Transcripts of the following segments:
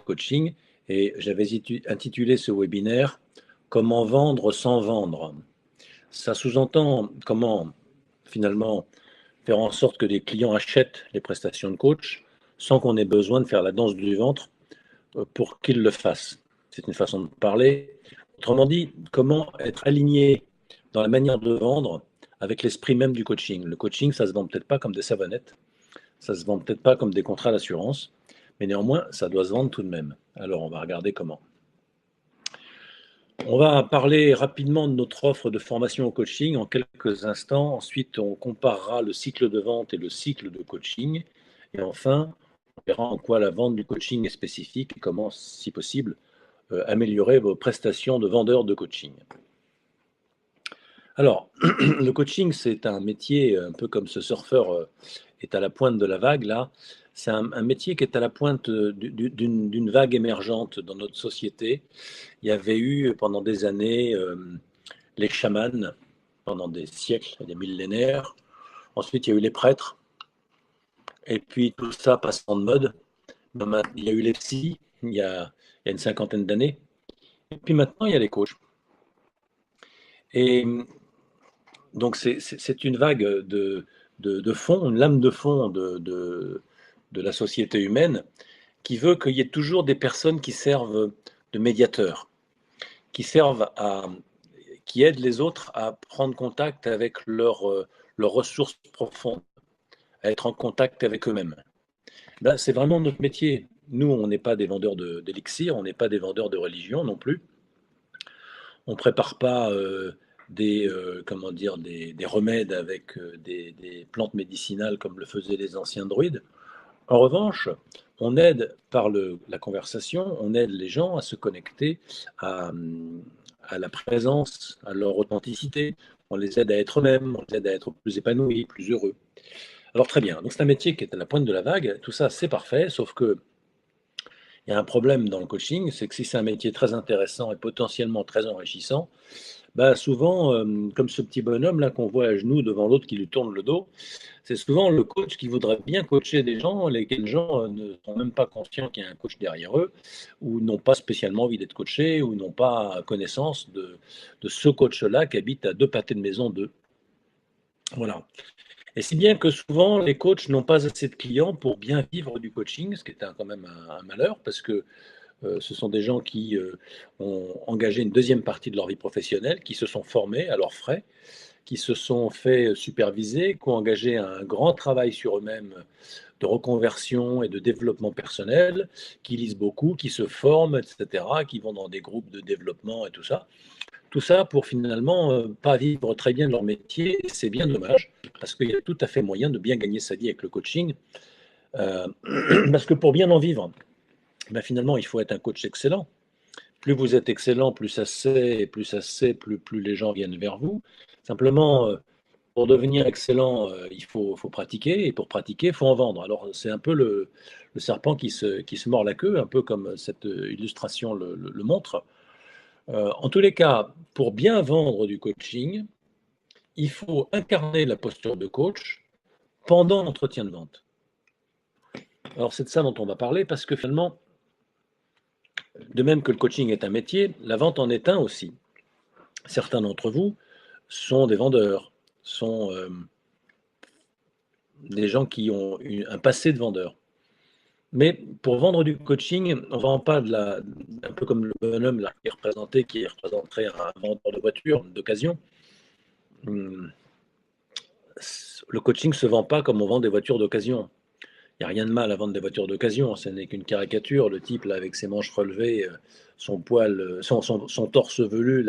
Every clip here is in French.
coaching et j'avais intitulé ce webinaire Comment vendre sans vendre. Ça sous-entend comment finalement faire en sorte que des clients achètent les prestations de coach sans qu'on ait besoin de faire la danse du ventre pour qu'ils le fassent. C'est une façon de parler. Autrement dit, comment être aligné dans la manière de vendre avec l'esprit même du coaching. Le coaching, ça se vend peut-être pas comme des savonnettes, ça se vend peut-être pas comme des contrats d'assurance, mais néanmoins, ça doit se vendre tout de même. Alors, on va regarder comment. On va parler rapidement de notre offre de formation au coaching en quelques instants. Ensuite, on comparera le cycle de vente et le cycle de coaching. Et enfin, on verra en quoi la vente du coaching est spécifique et comment, si possible, améliorer vos prestations de vendeur de coaching. Alors, le coaching, c'est un métier un peu comme ce surfeur est à la pointe de la vague, là. C'est un métier qui est à la pointe d'une vague émergente dans notre société. Il y avait eu pendant des années les chamans, pendant des siècles, des millénaires. Ensuite, il y a eu les prêtres. Et puis, tout ça passe en mode. Il y a eu les psys, il y a une cinquantaine d'années. Et puis maintenant, il y a les coachs. Et donc, c'est une vague de fond, une lame de fond de la société humaine qui veut qu'il y ait toujours des personnes qui servent de médiateurs, qui aident les autres à prendre contact avec leurs ressources profondes, à être en contact avec eux-mêmes. Ben, c'est vraiment notre métier. Nous, on n'est pas des vendeurs d'élixir, on n'est pas des vendeurs de religion non plus. On ne prépare pas des remèdes avec des plantes médicinales comme le faisaient les anciens druides. En revanche, on aide par la conversation, on aide les gens à se connecter à, à la présence, à leur authenticité. On les aide à être eux-mêmes, on les aide à être plus épanouis, plus heureux. Alors très bien, donc c'est un métier qui est à la pointe de la vague, tout ça c'est parfait, sauf que il y a un problème dans le coaching, c'est que si c'est un métier très intéressant et potentiellement très enrichissant, bah souvent, comme ce petit bonhomme là qu'on voit à genoux devant l'autre qui lui tourne le dos, c'est souvent le coach qui voudrait bien coacher des gens, lesquels gens ne sont même pas conscients qu'il y a un coach derrière eux, ou n'ont pas spécialement envie d'être coachés, ou n'ont pas connaissance de ce coach-là qui habite à 2 pâtés de maison d'eux. Voilà. Et si bien que souvent, les coachs n'ont pas assez de clients pour bien vivre du coaching, ce qui est quand même un malheur, parce que ce sont des gens qui ont engagé une deuxième partie de leur vie professionnelle, qui se sont formés à leurs frais, qui se sont fait superviser, qui ont engagé un grand travail sur eux-mêmes de reconversion et de développement personnel, qui lisent beaucoup, qui se forment, etc., qui vont dans des groupes de développement et tout ça. Tout ça pour finalement pas vivre très bien de leur métier. C'est bien dommage, parce qu'il y a tout à fait moyen de bien gagner sa vie avec le coaching. Euh, parce que pour bien en vivre, ben finalement, il faut être un coach excellent. Plus vous êtes excellent, plus ça se sait, et plus ça se sait, plus les gens viennent vers vous. Simplement, pour devenir excellent, il faut pratiquer, et pour pratiquer, il faut en vendre. Alors, c'est un peu le serpent qui se mord la queue, un peu comme cette illustration le montre. En tous les cas, pour bien vendre du coaching, il faut incarner la posture de coach pendant l'entretien de vente. Alors, c'est de ça dont on va parler, parce que finalement, de même que le coaching est un métier, la vente en est un aussi. Certains d'entre vous sont des vendeurs, sont des gens qui ont un passé de vendeur. Mais pour vendre du coaching, on ne vend pas un peu comme le bonhomme là, qui représenterait un vendeur de voitures d'occasion. Le coaching ne se vend pas comme on vend des voitures d'occasion. Il n'y a rien de mal à vendre des voitures d'occasion, ce n'est qu'une caricature. Le type, là, avec ses manches relevées, son poil, son torse velu,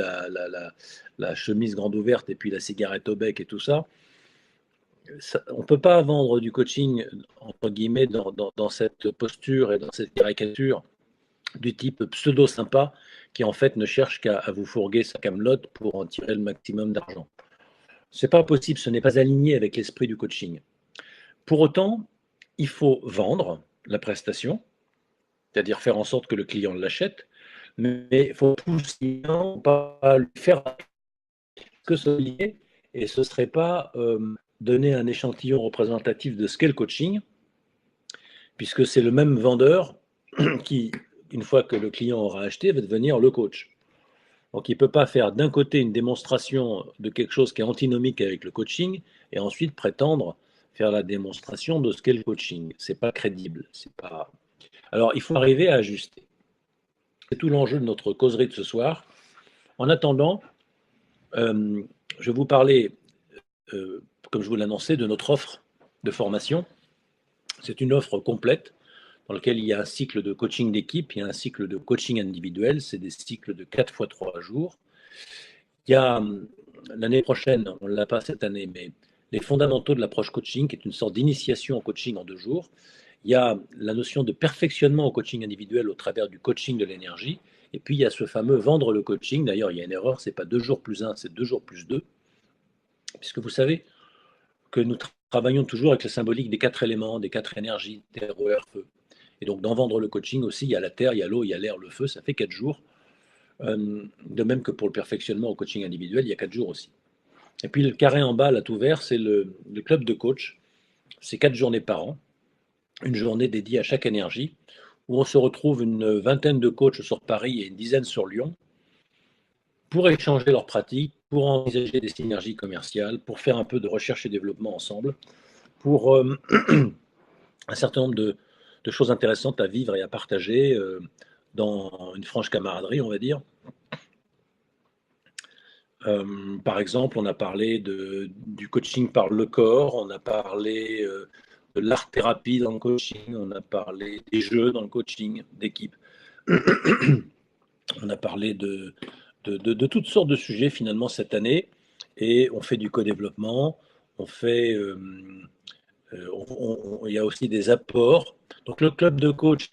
la chemise grande ouverte et puis la cigarette au bec et tout ça. On ne peut pas vendre du coaching, entre guillemets, dans cette posture et dans cette caricature du type pseudo-sympa qui, en fait, ne cherche qu'à vous fourguer sa camelote pour en tirer le maximum d'argent. Ce n'est pas possible, ce n'est pas aligné avec l'esprit du coaching. Pour autant, il faut vendre la prestation, c'est-à-dire faire en sorte que le client l'achète, mais il faut pousser pas lui faire que ce lié, et ce ne serait pas donner un échantillon représentatif de ce qu'est le coaching, puisque c'est le même vendeur qui une fois que le client aura acheté, va devenir le coach. Donc, il ne peut pas faire d'un côté une démonstration de quelque chose qui est antinomique avec le coaching et ensuite prétendre faire la démonstration de ce qu'est le coaching. Ce n'est pas crédible. Pas... Alors, il faut arriver à ajuster. C'est tout l'enjeu de notre causerie de ce soir. En attendant, je vais vous parler, comme je vous l'annonçais, de notre offre de formation. C'est une offre complète dans laquelle il y a un cycle de coaching d'équipe, il y a un cycle de coaching individuel, c'est des cycles de 4 fois 3 jours. Il y a l'année prochaine, on ne l'a pas cette année, mais les fondamentaux de l'approche coaching, qui est une sorte d'initiation au coaching en 2 jours. Il y a la notion de perfectionnement au coaching individuel au travers du coaching de l'énergie. Et puis, il y a ce fameux vendre le coaching. D'ailleurs, il y a une erreur, ce n'est pas 2 jours plus 1, c'est 2 jours plus 2. Puisque vous savez que nous travaillons toujours avec la symbolique des 4 éléments, des 4 énergies, terre, eau, air, feu. Et donc, dans vendre le coaching aussi, il y a la terre, il y a l'eau, il y a l'air, le feu, ça fait 4 jours. De même que pour le perfectionnement au coaching individuel, il y a 4 jours aussi. Et puis le carré en bas, là tout vert, c'est le club de coach. C'est 4 journées par an, une journée dédiée à chaque énergie, où on se retrouve une vingtaine de coachs sur Paris et une dizaine sur Lyon, pour échanger leurs pratiques, pour envisager des synergies commerciales, pour faire un peu de recherche et développement ensemble, pour un certain nombre de choses intéressantes à vivre et à partager dans une franche camaraderie, on va dire. Par exemple, on a parlé du coaching par le corps, on a parlé de l'art-thérapie dans le coaching, on a parlé des jeux dans le coaching d'équipe. On a parlé de toutes sortes de sujets finalement cette année, et on fait du co-développement, on fait, il y a aussi des apports. Donc le club de coach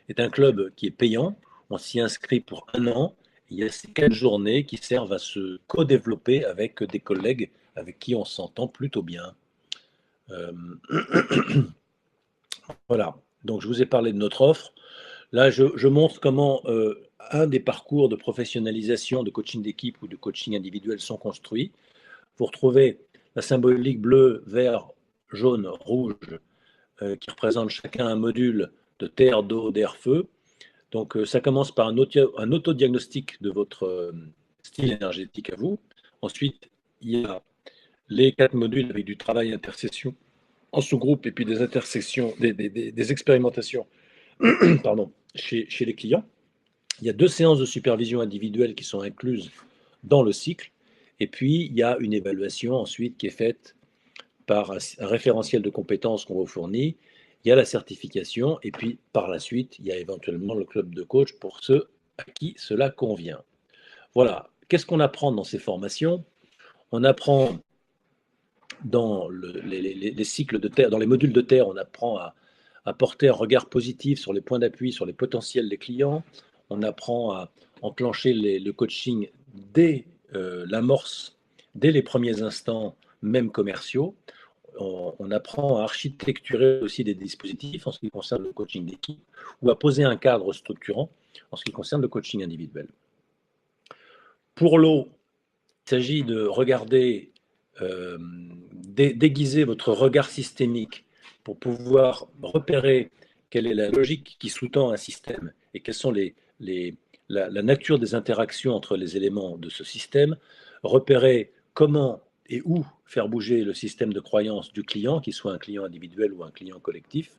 est un club qui est payant, on s'y inscrit pour 1 an. Il y a ces 4 journées qui servent à se co-développer avec des collègues avec qui on s'entend plutôt bien. Voilà, donc je vous ai parlé de notre offre. Là, je montre comment un des parcours de professionnalisation, de coaching d'équipe ou de coaching individuel sont construits. Vous retrouvez la symbolique bleu, vert, jaune, rouge, qui représente chacun un module de terre, d'eau, d'air, feu. Donc, ça commence par un autodiagnostic de votre style énergétique à vous. Ensuite, il y a les 4 modules avec du travail intercession en sous-groupe et puis des intersections, des expérimentations pardon, chez les clients. Il y a 2 séances de supervision individuelle qui sont incluses dans le cycle. Et puis, il y a une évaluation ensuite qui est faite par un référentiel de compétences qu'on vous fournit. Il y a la certification et puis par la suite, il y a éventuellement le club de coach pour ceux à qui cela convient. Voilà. Qu'est-ce qu'on apprend dans ces formations? On apprend dans les cycles de terre, dans les modules de terre, on apprend à porter un regard positif sur les points d'appui, sur les potentiels des clients. On apprend à enclencher le coaching dès l'amorce, dès les premiers instants, même commerciaux. On apprend à architecturer aussi des dispositifs en ce qui concerne le coaching d'équipe ou à poser un cadre structurant en ce qui concerne le coaching individuel. Pour l'eau, il s'agit de regarder, déguiser votre regard systémique pour pouvoir repérer quelle est la logique qui sous-tend un système et quelles sont la nature des interactions entre les éléments de ce système, repérer comment et où faire bouger le système de croyance du client, qu'il soit un client individuel ou un client collectif,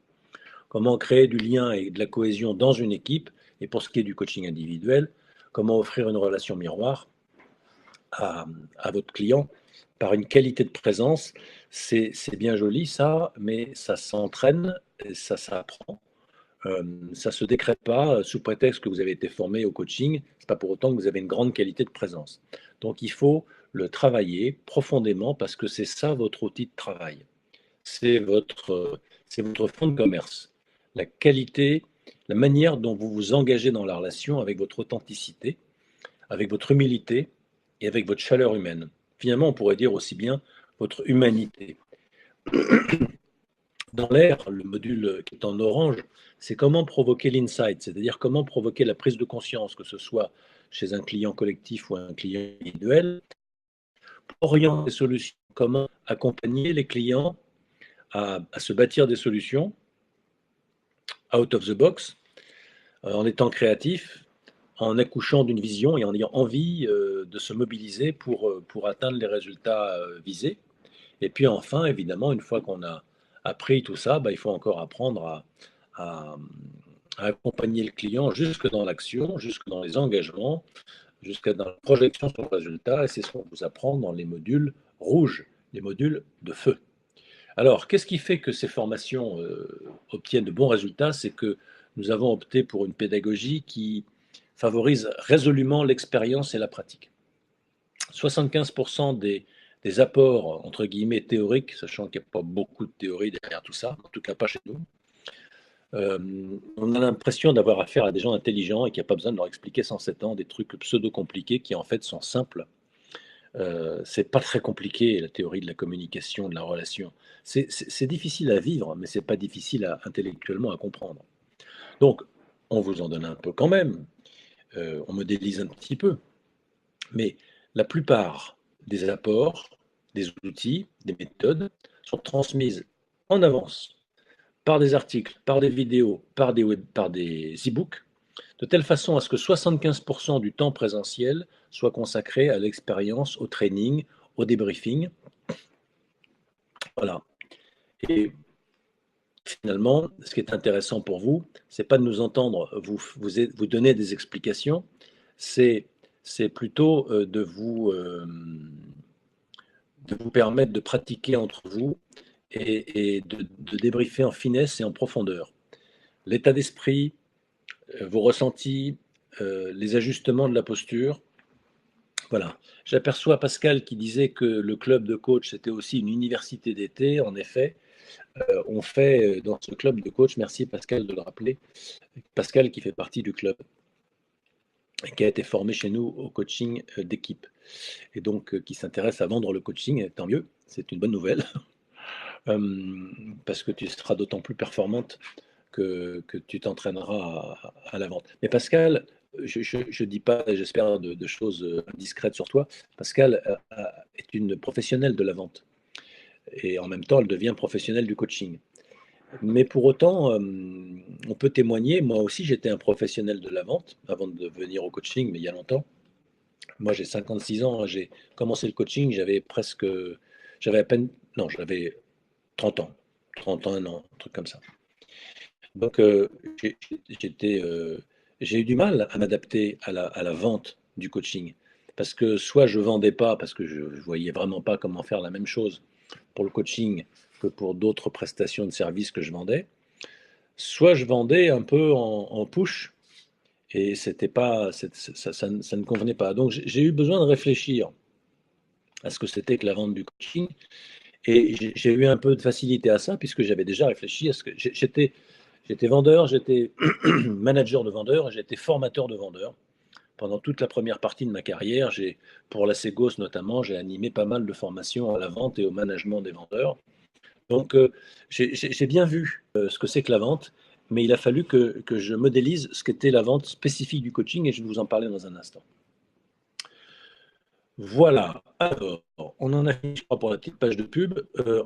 comment créer du lien et de la cohésion dans une équipe, et pour ce qui est du coaching individuel, comment offrir une relation miroir à votre client par une qualité de présence. C'est bien joli ça, mais ça s'entraîne, ça s'apprend. Ça ne se décrète pas sous prétexte que vous avez été formé au coaching. Ce n'est pas pour autant que vous avez une grande qualité de présence. Donc il faut le travailler profondément parce que c'est ça votre outil de travail. C'est votre fonds de commerce. La qualité, la manière dont vous vous engagez dans la relation avec votre authenticité, avec votre humilité et avec votre chaleur humaine. Finalement, on pourrait dire aussi bien votre humanité. Dans l'air, le module qui est en orange, c'est comment provoquer l'insight, c'est-à-dire comment provoquer la prise de conscience, que ce soit chez un client collectif ou un client individuel, pour orienter des solutions, comment accompagner les clients à se bâtir des solutions out of the box, en étant créatif, en accouchant d'une vision et en ayant envie de se mobiliser pour atteindre les résultats visés. Et puis enfin, évidemment, une fois qu'on a appris tout ça, bah, il faut encore apprendre à, à accompagner le client jusque dans l'action, jusque dans les engagements, jusqu'à dans la projection sur le résultat. Et c'est ce qu'on vous apprend dans les modules rouges, les modules de feu. Alors, qu'est-ce qui fait que ces formations obtiennent de bons résultats? C'est que nous avons opté pour une pédagogie qui favorise résolument l'expérience et la pratique. 75% des apports, entre guillemets, théoriques, sachant qu'il n'y a pas beaucoup de théorie derrière tout ça, en tout cas pas chez nous, on a l'impression d'avoir affaire à des gens intelligents et qu'il n'y a pas besoin de leur expliquer 107 ans des trucs pseudo-compliqués qui en fait sont simples. C'est pas très compliqué, la théorie de la communication, de la relation. C'est difficile à vivre, mais c'est pas difficile intellectuellement à comprendre. Donc, on vous en donne un peu quand même, on modélise un petit peu, mais la plupart des apports, des outils, des méthodes sont transmises en avance par des articles, par des vidéos, par des e-books, de telle façon à ce que 75% du temps présentiel soit consacré à l'expérience, au training, au débriefing. Voilà. Et finalement, ce qui est intéressant pour vous, c'est pas de nous entendre vous donner des explications, c'est plutôt de vous permettre de pratiquer entre vous et de débriefer en finesse et en profondeur. L'état d'esprit, vos ressentis, les ajustements de la posture. Voilà. J'aperçois Pascal qui disait que le club de coach, c'était aussi une université d'été. En effet, on fait dans ce club de coach, merci Pascal de le rappeler, Pascal qui fait partie du club et qui a été formé chez nous au coaching d'équipe et donc qui s'intéresse à vendre le coaching, tant mieux, c'est une bonne nouvelle, parce que tu seras d'autant plus performante que tu t'entraîneras à la vente. Mais Pascal, je ne dis pas, j'espère, de choses indiscrètes sur toi. Pascal est une professionnelle de la vente. Et en même temps, elle devient professionnelle du coaching. Mais pour autant, on peut témoigner, moi aussi j'étais un professionnel de la vente avant de venir au coaching, mais il y a longtemps. Moi j'ai 56 ans, j'ai commencé le coaching, j'avais à peine, non, j'avais 30 ans, 31 ans, un truc comme ça. Donc, j'ai j'étais, j'ai eu du mal à m'adapter à la vente du coaching. Parce que soit je vendais pas, parce que je voyais vraiment pas comment faire la même chose pour le coaching que pour d'autres prestations de services que je vendais, soit je vendais un peu en push et c'était pas, ça ne convenait pas. Donc, j'ai eu besoin de réfléchir à ce que c'était que la vente du coaching et j'ai eu un peu de facilité à ça puisque j'avais déjà réfléchi à ce que j'étais vendeur, j'étais manager de vendeurs et j'étais formateur de vendeurs. Pendant toute la première partie de ma carrière, pour la Ségos notamment, j'ai animé pas mal de formations à la vente et au management des vendeurs. Donc, j'ai bien vu ce que c'est que la vente, mais il a fallu que je modélise ce qu'était la vente spécifique du coaching et je vais vous en parler dans un instant. Voilà. Alors, on en a fini, je crois, pour la petite page de pub.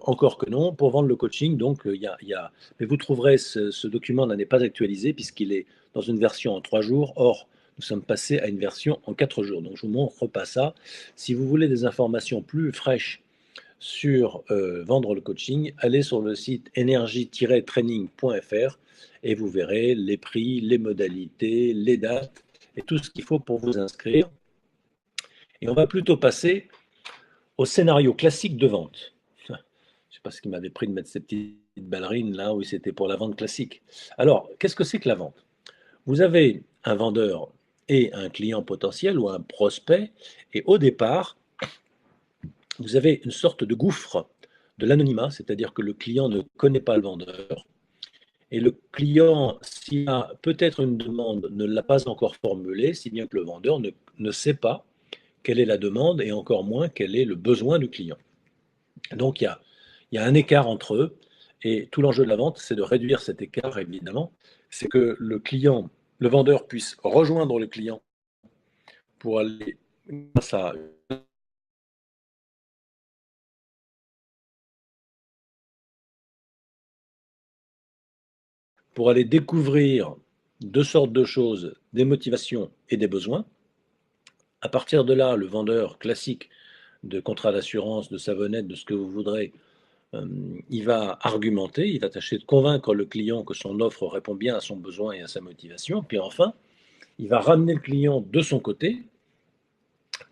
Encore que non, pour vendre le coaching, donc mais vous trouverez ce document n'est pas actualisé puisqu'il est dans une version en 3 jours. Or, nous sommes passés à une version en 4 jours. Donc, je vous montre pas ça. Si vous voulez des informations plus fraîches sur vendre le coaching, allez sur le site énergie-training.fr et vous verrez les prix, les modalités, les dates et tout ce qu'il faut pour vous inscrire. Et on va plutôt passer au scénario classique de vente. Je ne sais pas ce qui m'avait pris de mettre ces petites ballerines là, oui, c'était pour la vente classique. Alors, qu'est-ce que c'est que la vente? Vous avez un vendeur et un client potentiel ou un prospect, et au départ, vous avez une sorte de gouffre de l'anonymat, c'est-à-dire que le client ne connaît pas le vendeur, et le client, s'il a peut-être une demande, ne l'a pas encore formulée, si bien que le vendeur ne sait pas quelle est la demande et encore moins quel est le besoin du client. Donc il y a un écart entre eux et tout l'enjeu de la vente, c'est de réduire cet écart évidemment. C'est que le vendeur puisse rejoindre le client pour aller, grâce à, pour aller découvrir deux sortes de choses, des motivations et des besoins. À partir de là, le vendeur classique de contrat d'assurance, de savonnette, de ce que vous voudrez, il va argumenter, il va tâcher de convaincre le client que son offre répond bien à son besoin et à sa motivation. Puis enfin, il va ramener le client de son côté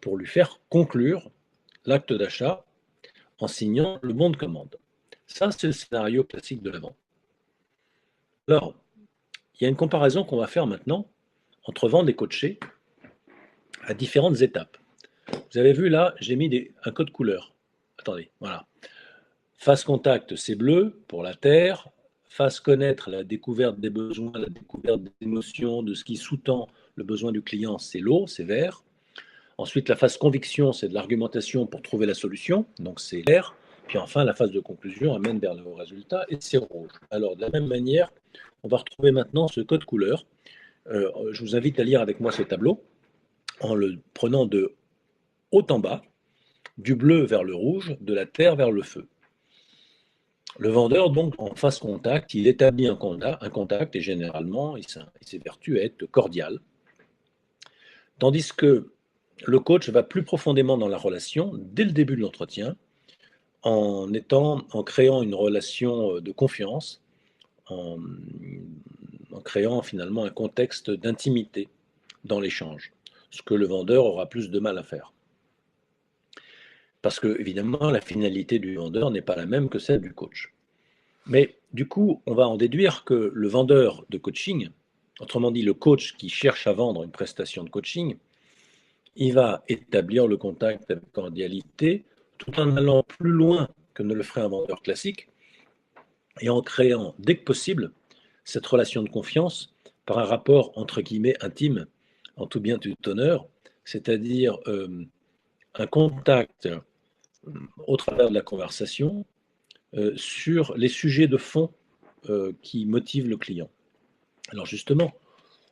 pour lui faire conclure l'acte d'achat en signant le bon de commande. Ça, c'est le scénario classique de la vente. Alors, il y a une comparaison qu'on va faire maintenant entre vendre et coacher à différentes étapes. Vous avez vu là, j'ai mis un code couleur. Attendez, voilà. Phase contact, c'est bleu pour la terre. Phase connaître, la découverte des besoins, la découverte des émotions, de ce qui sous-tend le besoin du client, c'est l'eau, c'est vert. Ensuite, la phase conviction, c'est de l'argumentation pour trouver la solution, donc c'est vert. Puis enfin, la phase de conclusion amène vers le résultat et c'est rouge. Alors, de la même manière, on va retrouver maintenant ce code couleur. Je vous invite à lire avec moi ce tableau en le prenant de haut en bas, du bleu vers le rouge, de la terre vers le feu. Le vendeur, donc, en phase contact, il établit un contact et généralement, il s'évertue à être cordial. Tandis que le coach va plus profondément dans la relation dès le début de l'entretien, en créant une relation de confiance, en, en créant finalement un contexte d'intimité dans l'échange, ce que le vendeur aura plus de mal à faire. Parce que, évidemment, la finalité du vendeur n'est pas la même que celle du coach. Mais du coup, on va en déduire que le vendeur de coaching, autrement dit le coach qui cherche à vendre une prestation de coaching, il va établir le contact avec cordialité tout en allant plus loin que ne le ferait un vendeur classique et en créant dès que possible cette relation de confiance par un rapport entre guillemets intime, en tout bien tout honneur, c'est-à-dire un contact au travers de la conversation sur les sujets de fond qui motivent le client. Alors justement,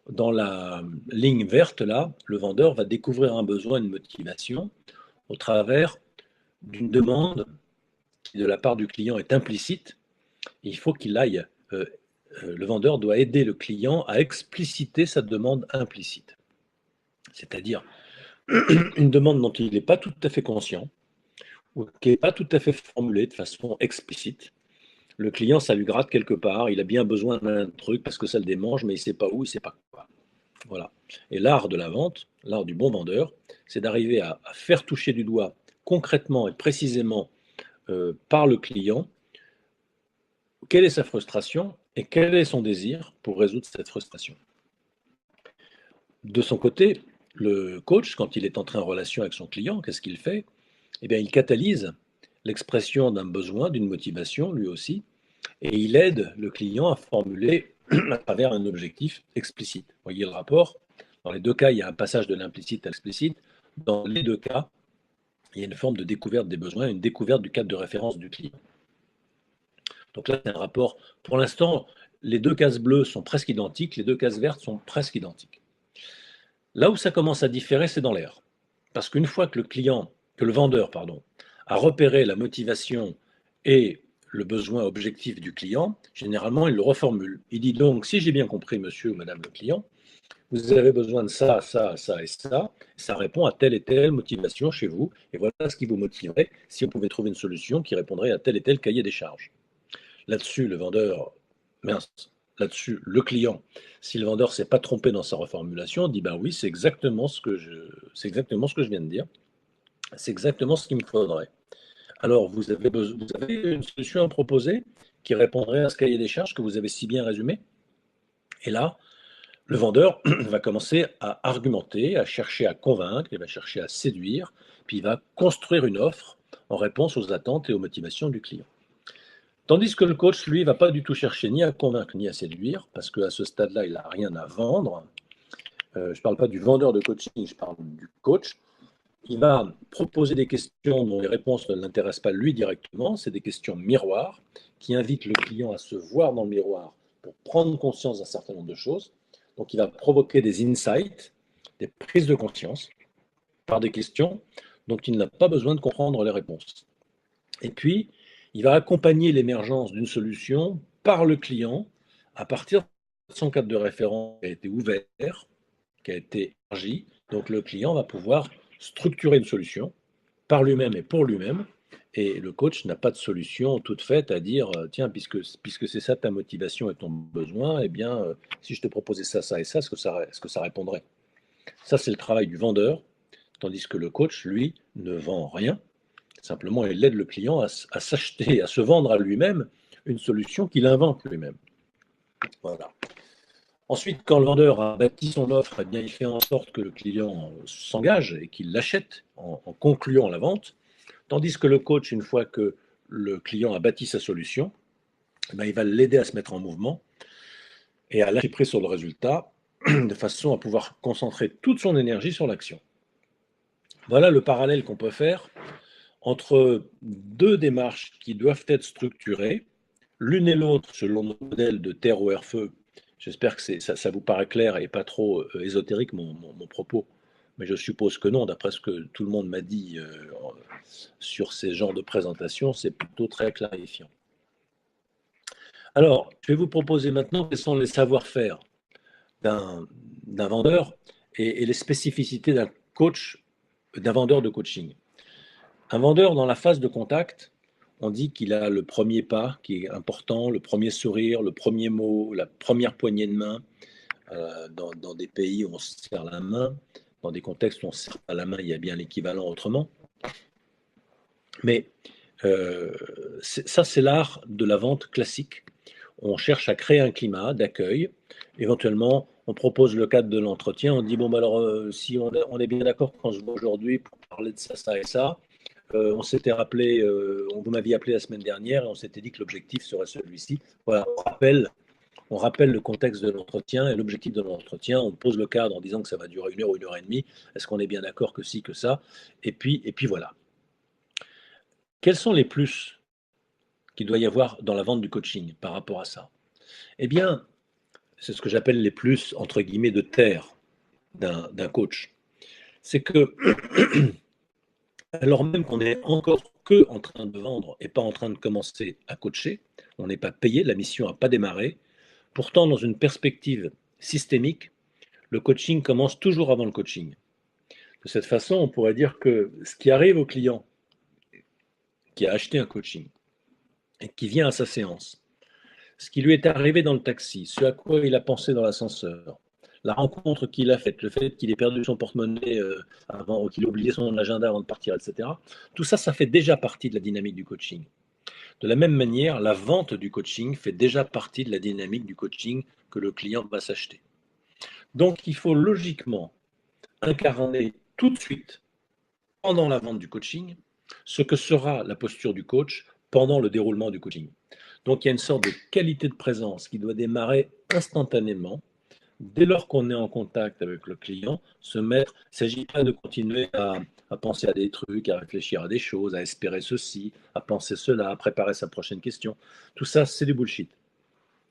dans la ligne verte, là, le vendeur va découvrir un besoin, une motivation au travers d'une demande qui, de la part du client, est implicite. Et il faut qu'il aille, le vendeur doit aider le client à expliciter sa demande implicite. C'est-à-dire une demande dont il n'est pas tout à fait conscient, ou qui n'est pas tout à fait formulée de façon explicite. Le client, ça lui gratte quelque part, il a bien besoin d'un truc parce que ça le démange, mais il ne sait pas où, il ne sait pas quoi. Voilà. Et l'art de la vente, l'art du bon vendeur, c'est d'arriver à faire toucher du doigt concrètement et précisément par le client quelle est sa frustration et quel est son désir pour résoudre cette frustration. De son côté, le coach, quand il est entré en relation avec son client, qu'est-ce qu'il fait? Eh bien, il catalyse l'expression d'un besoin, d'une motivation, lui aussi, et il aide le client à formuler à travers un objectif explicite. Vous voyez le rapport? Dans les deux cas, il y a un passage de l'implicite à l'explicite. Dans les deux cas, il y a une forme de découverte des besoins, une découverte du cadre de référence du client. Donc là, c'est un rapport. Pour l'instant, les deux cases bleues sont presque identiques, les deux cases vertes sont presque identiques. Là où ça commence à différer, c'est dans l'air. Parce qu'une fois que le vendeur, a repéré la motivation et le besoin objectif du client, généralement, il le reformule. Il dit donc, si j'ai bien compris, monsieur ou madame le client, vous avez besoin de ça, ça, ça et ça. Ça répond à telle et telle motivation chez vous. Et voilà ce qui vous motiverait si on pouvait trouver une solution qui répondrait à tel et tel cahier des charges. Là-dessus, là-dessus, le client, si le vendeur ne s'est pas trompé dans sa reformulation, dit ben oui, c'est exactement ce que je viens de dire. C'est exactement ce qu'il me faudrait. Alors, vous avez une solution à proposer qui répondrait à ce cahier des charges que vous avez si bien résumé? Et là, le vendeur va commencer à argumenter, à chercher à convaincre, il va chercher à séduire, puis il va construire une offre en réponse aux attentes et aux motivations du client. Tandis que le coach, lui, va pas du tout chercher ni à convaincre ni à séduire, parce qu'à ce stade-là, il n'a rien à vendre. Je ne parle pas du vendeur de coaching, je parle du coach. Il va proposer des questions dont les réponses ne l'intéressent pas lui directement. C'est des questions miroirs qui invitent le client à se voir dans le miroir pour prendre conscience d'un certain nombre de choses. Donc, il va provoquer des insights, des prises de conscience par des questions dont il n'a pas besoin de comprendre les réponses. Et puis, il va accompagner l'émergence d'une solution par le client à partir son cadre de référence a été ouvert, qui a été élargi. Donc le client va pouvoir structurer une solution par lui-même et pour lui-même. Et le coach n'a pas de solution toute faite à dire, tiens, puisque c'est ça ta motivation et ton besoin, eh bien, si je te proposais ça, ça et ça, est-ce que ça répondrait? Ça, c'est le travail du vendeur, tandis que le coach, lui, ne vend rien. Simplement, il aide le client à s'acheter, à se vendre à lui-même une solution qu'il invente lui-même. Voilà. Ensuite, quand le vendeur a bâti son offre, eh bien, il fait en sorte que le client s'engage et qu'il l'achète en concluant la vente. Tandis que le coach, une fois que le client a bâti sa solution, eh bien, il va l'aider à se mettre en mouvement et à lâcher prise sur le résultat, de façon à pouvoir concentrer toute son énergie sur l'action. Voilà le parallèle qu'on peut faire entre deux démarches qui doivent être structurées, l'une et l'autre selon notre modèle de terre, eau, air, feu. J'espère que ça vous paraît clair et pas trop ésotérique mon propos, mais je suppose que non, d'après ce que tout le monde m'a dit sur ces genres de présentations, c'est plutôt très clarifiant. Alors, je vais vous proposer maintenant quels sont les savoir-faire d'un vendeur et les spécificités d'un coach, d'un vendeur de coaching. Un vendeur, dans la phase de contact, on dit qu'il a le premier pas qui est important, le premier sourire, le premier mot, la première poignée de main. Dans des pays où on se serre la main, dans des contextes où on se serre pas la main, il y a bien l'équivalent autrement. Mais ça, c'est l'art de la vente classique. On cherche à créer un climat d'accueil. Éventuellement, on propose le cadre de l'entretien. On dit, bon, bah alors, si on est bien d'accord qu'on se voit aujourd'hui pour parler de ça, ça et ça, on s'était rappelé, vous m'aviez appelé la semaine dernière et on s'était dit que l'objectif serait celui-ci. Voilà, on rappelle le contexte de l'entretien et l'objectif de l'entretien. On pose le cadre en disant que ça va durer 1 heure ou 1 heure et demie. Est-ce qu'on est bien d'accord que si, que ça? Et puis voilà. Quels sont les plus qu'il doit y avoir dans la vente du coaching par rapport à ça? Eh bien, c'est ce que j'appelle les plus, entre guillemets, de terre d'un coach. C'est que, alors même qu'on n'est encore que en train de vendre et pas en train de commencer à coacher, on n'est pas payé, la mission n'a pas démarré. Pourtant, dans une perspective systémique, le coaching commence toujours avant le coaching. De cette façon, on pourrait dire que ce qui arrive au client qui a acheté un coaching et qui vient à sa séance, ce qui lui est arrivé dans le taxi, ce à quoi il a pensé dans l'ascenseur, la rencontre qu'il a faite, le fait qu'il ait perdu son porte-monnaie avant, ou qu'il ait oublié son agenda avant de partir, etc. Tout ça, ça fait déjà partie de la dynamique du coaching. De la même manière, la vente du coaching fait déjà partie de la dynamique du coaching que le client va s'acheter. Donc, il faut logiquement incarner tout de suite, pendant la vente du coaching, ce que sera la posture du coach pendant le déroulement du coaching. Donc, il y a une sorte de qualité de présence qui doit démarrer instantanément. Dès lors qu'on est en contact avec le client, se mettre, il ne s'agit pas de continuer à penser à des trucs, à réfléchir à des choses, à espérer ceci, à penser cela, à préparer sa prochaine question. Tout ça, c'est du bullshit.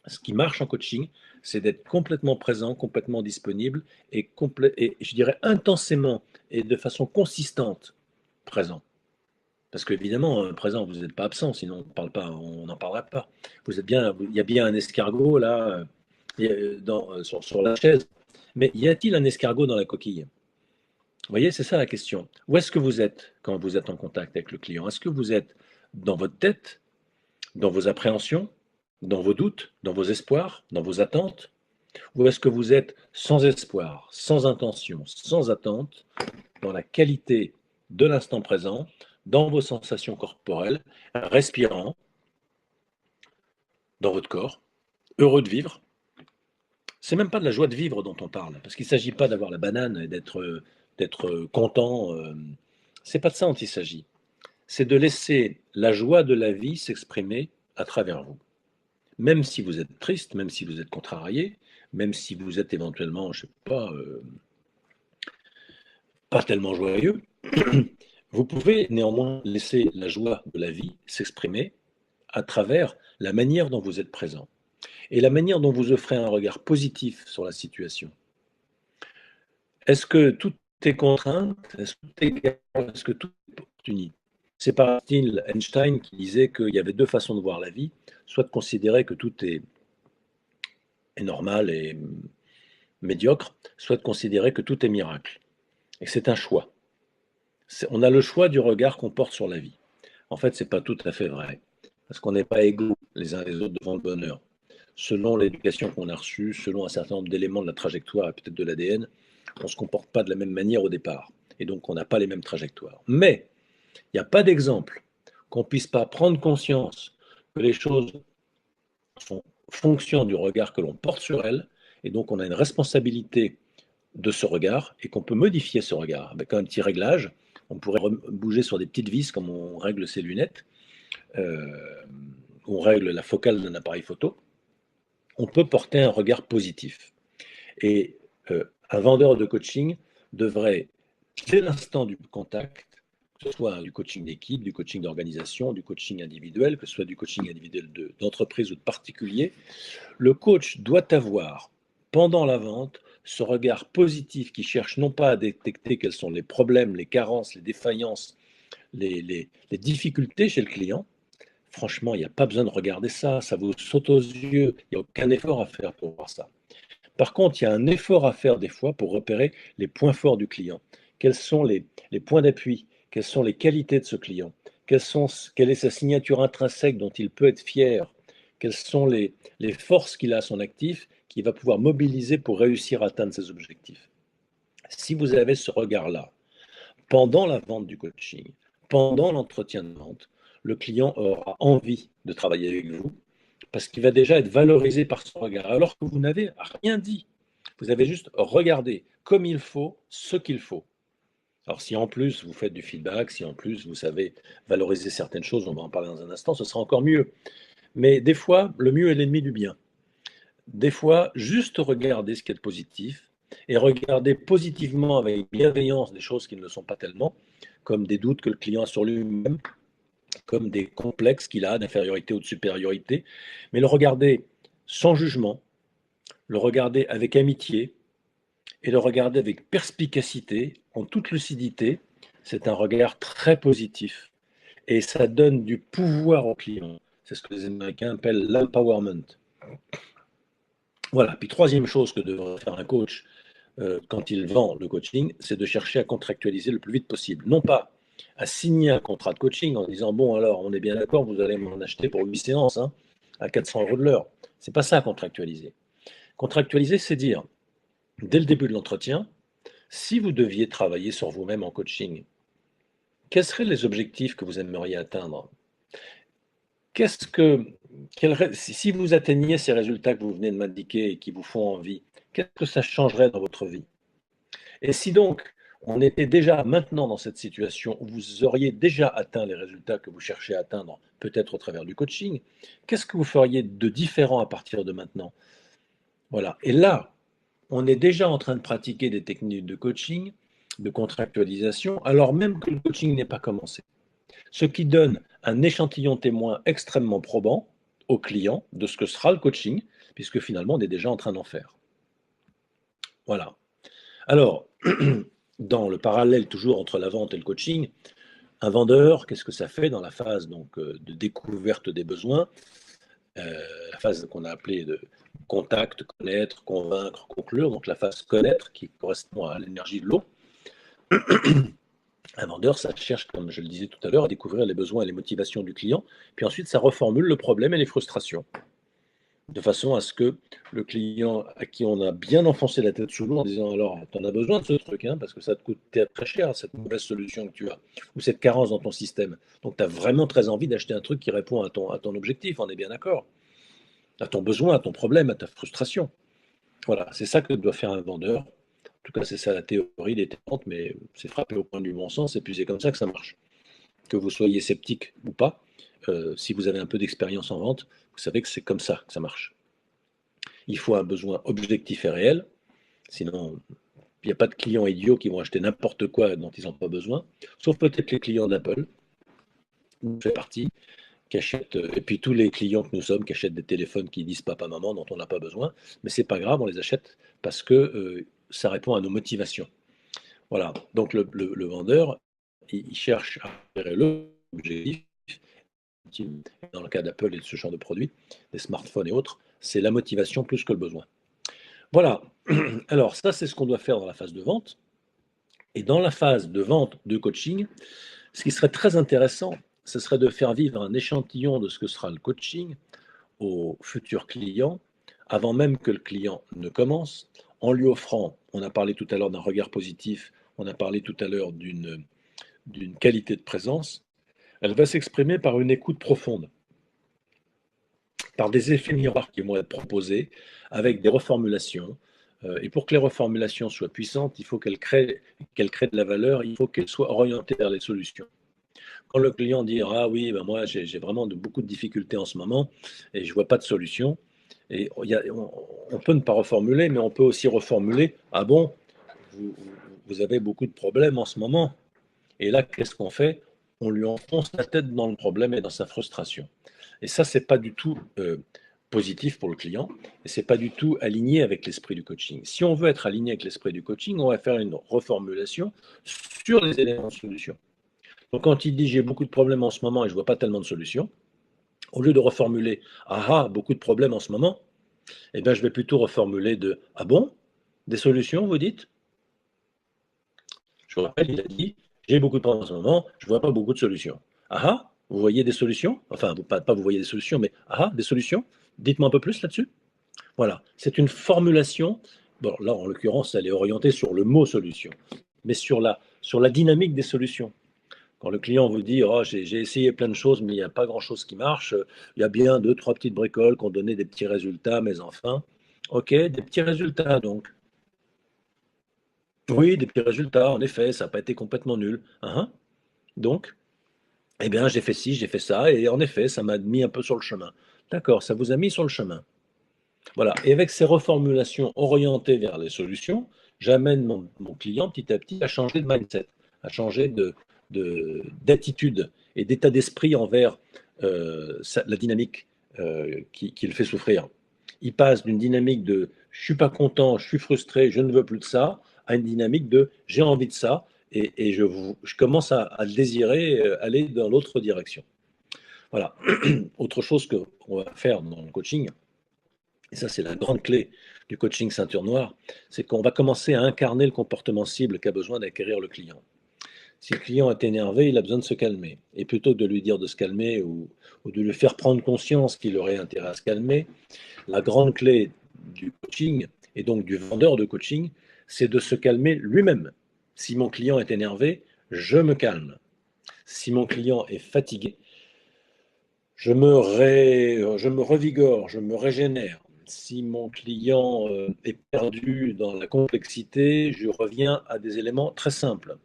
Ce qui marche en coaching, c'est d'être complètement présent, complètement disponible et je dirais intensément et de façon consistante présent. Parce qu'évidemment, présent, vous n'êtes pas absent, sinon on n'en parlerait pas. Vous êtes bien, il y a bien un escargot là, sur la chaise. Mais y a-t-il un escargot dans la coquille? Vous voyez, c'est ça la question. Où est-ce que vous êtes quand vous êtes en contact avec le client? Est-ce que vous êtes dans votre tête, dans vos appréhensions, dans vos doutes, dans vos espoirs, dans vos attentes? Ou est-ce que vous êtes sans espoir, sans intention, sans attente, dans la qualité de l'instant présent, dans vos sensations corporelles, respirant dans votre corps, heureux de vivre? C'est même pas de la joie de vivre dont on parle, parce qu'il ne s'agit pas d'avoir la banane et d'être content. C'est pas de ça dont il s'agit. C'est de laisser la joie de la vie s'exprimer à travers vous. Même si vous êtes triste, même si vous êtes contrarié, même si vous êtes éventuellement, je sais pas tellement joyeux, vous pouvez néanmoins laisser la joie de la vie s'exprimer à travers la manière dont vous êtes présent et la manière dont vous offrez un regard positif sur la situation. Est-ce que tout est contrainte? Est-ce que tout est égal? Est-ce que tout est opportunité? C'est par Einstein qui disait qu'il y avait deux façons de voir la vie, soit de considérer que tout est est normal et médiocre, soit de considérer que tout est miracle. Et que c'est un choix. On a le choix du regard qu'on porte sur la vie. En fait, ce n'est pas tout à fait vrai. Parce qu'on n'est pas égaux les uns les autres devant le bonheur. Selon l'éducation qu'on a reçue, selon un certain nombre d'éléments de la trajectoire et peut-être de l'ADN, on ne se comporte pas de la même manière au départ. Et donc, on n'a pas les mêmes trajectoires. Mais il n'y a pas d'exemple qu'on ne puisse pas prendre conscience que les choses sont fonction du regard que l'on porte sur elles. Et donc, on a une responsabilité de ce regard et qu'on peut modifier ce regard. Avec un petit réglage, on pourrait bouger sur des petites vis comme on règle ses lunettes, euh, on règle la focale d'un appareil photo. On peut porter un regard positif. Et un vendeur de coaching devrait, dès l'instant du contact, que ce soit du coaching d'équipe, du coaching d'organisation, du coaching individuel, que ce soit du coaching individuel d'entreprise ou de particulier, le coach doit avoir, pendant la vente, ce regard positif qui cherche non pas à détecter quels sont les problèmes, les carences, les défaillances, les difficultés chez le client. Franchement, il n'y a pas besoin de regarder ça, ça vous saute aux yeux, il n'y a aucun effort à faire pour voir ça. Par contre, il y a un effort à faire des fois pour repérer les points forts du client. Quels sont les points d'appui? Quelles sont les qualités de ce client? Quelle est sa signature intrinsèque dont il peut être fier? Quelles sont les forces qu'il a à son actif qu'il va pouvoir mobiliser pour réussir à atteindre ses objectifs? Si vous avez ce regard-là, pendant la vente du coaching, pendant l'entretien de vente, le client aura envie de travailler avec vous parce qu'il va déjà être valorisé par son regard, alors que vous n'avez rien dit. Vous avez juste regardé comme il faut ce qu'il faut. Alors si en plus vous faites du feedback, si en plus vous savez valoriser certaines choses, on va en parler dans un instant, ce sera encore mieux. Mais des fois, le mieux est l'ennemi du bien. Des fois, juste regarder ce qui est de positif et regarder positivement avec bienveillance des choses qui ne le sont pas tellement, comme des doutes que le client a sur lui-même, comme des complexes qu'il a d'infériorité ou de supériorité, mais le regarder sans jugement, le regarder avec amitié et le regarder avec perspicacité, en toute lucidité. C'est un regard très positif et ça donne du pouvoir au client. C'est ce que les Américains appellent l'empowerment. Voilà. Puis troisième chose que devrait faire un coach quand il vend le coaching, c'est de chercher à contractualiser le plus vite possible. Non pas à signer un contrat de coaching en disant bon alors on est bien d'accord, vous allez m'en acheter pour 8 séances hein, à 400 € de l'heure. C'est pas ça contractualiser. Contractualiser, c'est dire dès le début de l'entretien, si vous deviez travailler sur vous-même en coaching, quels seraient les objectifs que vous aimeriez atteindre? Qu'est-ce que, si vous atteigniez ces résultats que vous venez de m'indiquer et qui vous font envie, qu'est-ce que ça changerait dans votre vie? Et si donc on était déjà maintenant dans cette situation où vous auriez déjà atteint les résultats que vous cherchez à atteindre, peut-être au travers du coaching, qu'est-ce que vous feriez de différent à partir de maintenant? Voilà. Et là, on est déjà en train de pratiquer des techniques de coaching, de contractualisation, alors même que le coaching n'est pas commencé. Ce qui donne un échantillon témoin extrêmement probant au client de ce que sera le coaching, puisque finalement on est déjà en train d'en faire. Voilà. Alors, dans le parallèle toujours entre la vente et le coaching, un vendeur, qu'est-ce que ça fait dans la phase donc, de découverte des besoins, la phase qu'on a appelée de contact, connaître, convaincre, conclure, donc la phase connaître qui correspond à l'énergie de l'eau. Un vendeur, ça cherche, comme je le disais tout à l'heure, à découvrir les besoins et les motivations du client, puis ensuite ça reformule le problème et les frustrations, de façon à ce que le client à qui on a bien enfoncé la tête sous l'eau en disant alors, tu en as besoin de ce truc, hein, parce que ça te coûte très cher, cette mauvaise solution que tu as, ou cette carence dans ton système. Donc tu as vraiment très envie d'acheter un truc qui répond à ton objectif, on est bien d'accord, à ton besoin, à ton problème, à ta frustration. Voilà, c'est ça que doit faire un vendeur. En tout cas, c'est ça la théorie des ventes, mais c'est frappé au point du bon sens, et puis c'est comme ça que ça marche. Que vous soyez sceptique ou pas, si vous avez un peu d'expérience en vente, vous savez que c'est comme ça que ça marche. Il faut un besoin objectif et réel, sinon il n'y a pas de clients idiots qui vont acheter n'importe quoi dont ils n'ont pas besoin, sauf peut-être les clients d'Apple, on fait partie, qui achètent, et puis tous les clients que nous sommes qui achètent des téléphones qui disent papa, maman, dont on n'a pas besoin, mais c'est pas grave, on les achète parce que ça répond à nos motivations. Voilà, donc le vendeur, il cherche à gérer l'objectif, dans le cas d'Apple et de ce genre de produits, des smartphones et autres, c'est la motivation plus que le besoin. Voilà, alors ça c'est ce qu'on doit faire dans la phase de vente. Et dans la phase de vente de coaching, ce qui serait très intéressant, ce serait de faire vivre un échantillon de ce que sera le coaching au futur client, avant même que le client ne commence, en lui offrant, on a parlé tout à l'heure d'un regard positif, on a parlé tout à l'heure d'une qualité de présence, elle va s'exprimer par une écoute profonde, par des effets miroirs qui vont être proposés avec des reformulations. Et pour que les reformulations soient puissantes, il faut qu'elles créent de la valeur, il faut qu'elles soient orientées vers les solutions. Quand le client dit ah oui, ben moi j'ai vraiment beaucoup de difficultés en ce moment et je vois pas de solution. Et on peut ne pas reformuler, mais on peut aussi reformuler ah bon, vous, vous avez beaucoup de problèmes en ce moment. Et là, qu'est-ce qu'on fait? On lui enfonce la tête dans le problème et dans sa frustration. Et ça, c'est pas du tout positif pour le client et c'est pas du tout aligné avec l'esprit du coaching. Si on veut être aligné avec l'esprit du coaching, on va faire une reformulation sur les éléments de solution. Donc quand il dit j'ai beaucoup de problèmes en ce moment et je vois pas tellement de solutions, au lieu de reformuler ah ah beaucoup de problèmes en ce moment, eh bien je vais plutôt reformuler de ah bon, des solutions vous dites? Je vous rappelle, il a dit j'ai beaucoup de problèmes en ce moment, je vois pas beaucoup de solutions. Ah ah, vous voyez des solutions? Enfin pas vous voyez des solutions, mais ah ah des solutions? Dites-moi un peu plus là-dessus. Voilà, c'est une formulation. Bon là en l'occurrence elle est orientée sur le mot solution, mais sur la dynamique des solutions. Quand le client vous dit oh, j'ai essayé plein de choses, mais il n'y a pas grand-chose qui marche, il y a bien deux, trois petites bricoles qui ont donné des petits résultats, mais enfin, ok, des petits résultats donc. Oui, des petits résultats, en effet, ça n'a pas été complètement nul. Hein. Donc, eh bien, j'ai fait ci, j'ai fait ça, et en effet, ça m'a mis un peu sur le chemin. D'accord, ça vous a mis sur le chemin. Voilà, et avec ces reformulations orientées vers les solutions, j'amène mon client petit à petit à changer de mindset, à changer d'attitude et d'état d'esprit envers la dynamique qui le fait souffrir. Il passe d'une dynamique de je suis pas content, je suis frustré, je ne veux plus de ça, à une dynamique de j'ai envie de ça et je commence à le désirer, aller dans l'autre direction. Voilà. Autre chose qu'on va faire dans le coaching, et ça c'est la grande clé du coaching ceinture noire, c'est qu'on va commencer à incarner le comportement cible qu'a besoin d'acquérir le client. Si le client est énervé, il a besoin de se calmer. Et plutôt que de lui dire de se calmer ou de lui faire prendre conscience qu'il aurait intérêt à se calmer, la grande clé du coaching et donc du vendeur de coaching, c'est de se calmer lui-même. Si mon client est énervé, je me calme. Si mon client est fatigué, je me revigore, je me régénère. Si mon client est perdu dans la complexité, je reviens à des éléments très simples.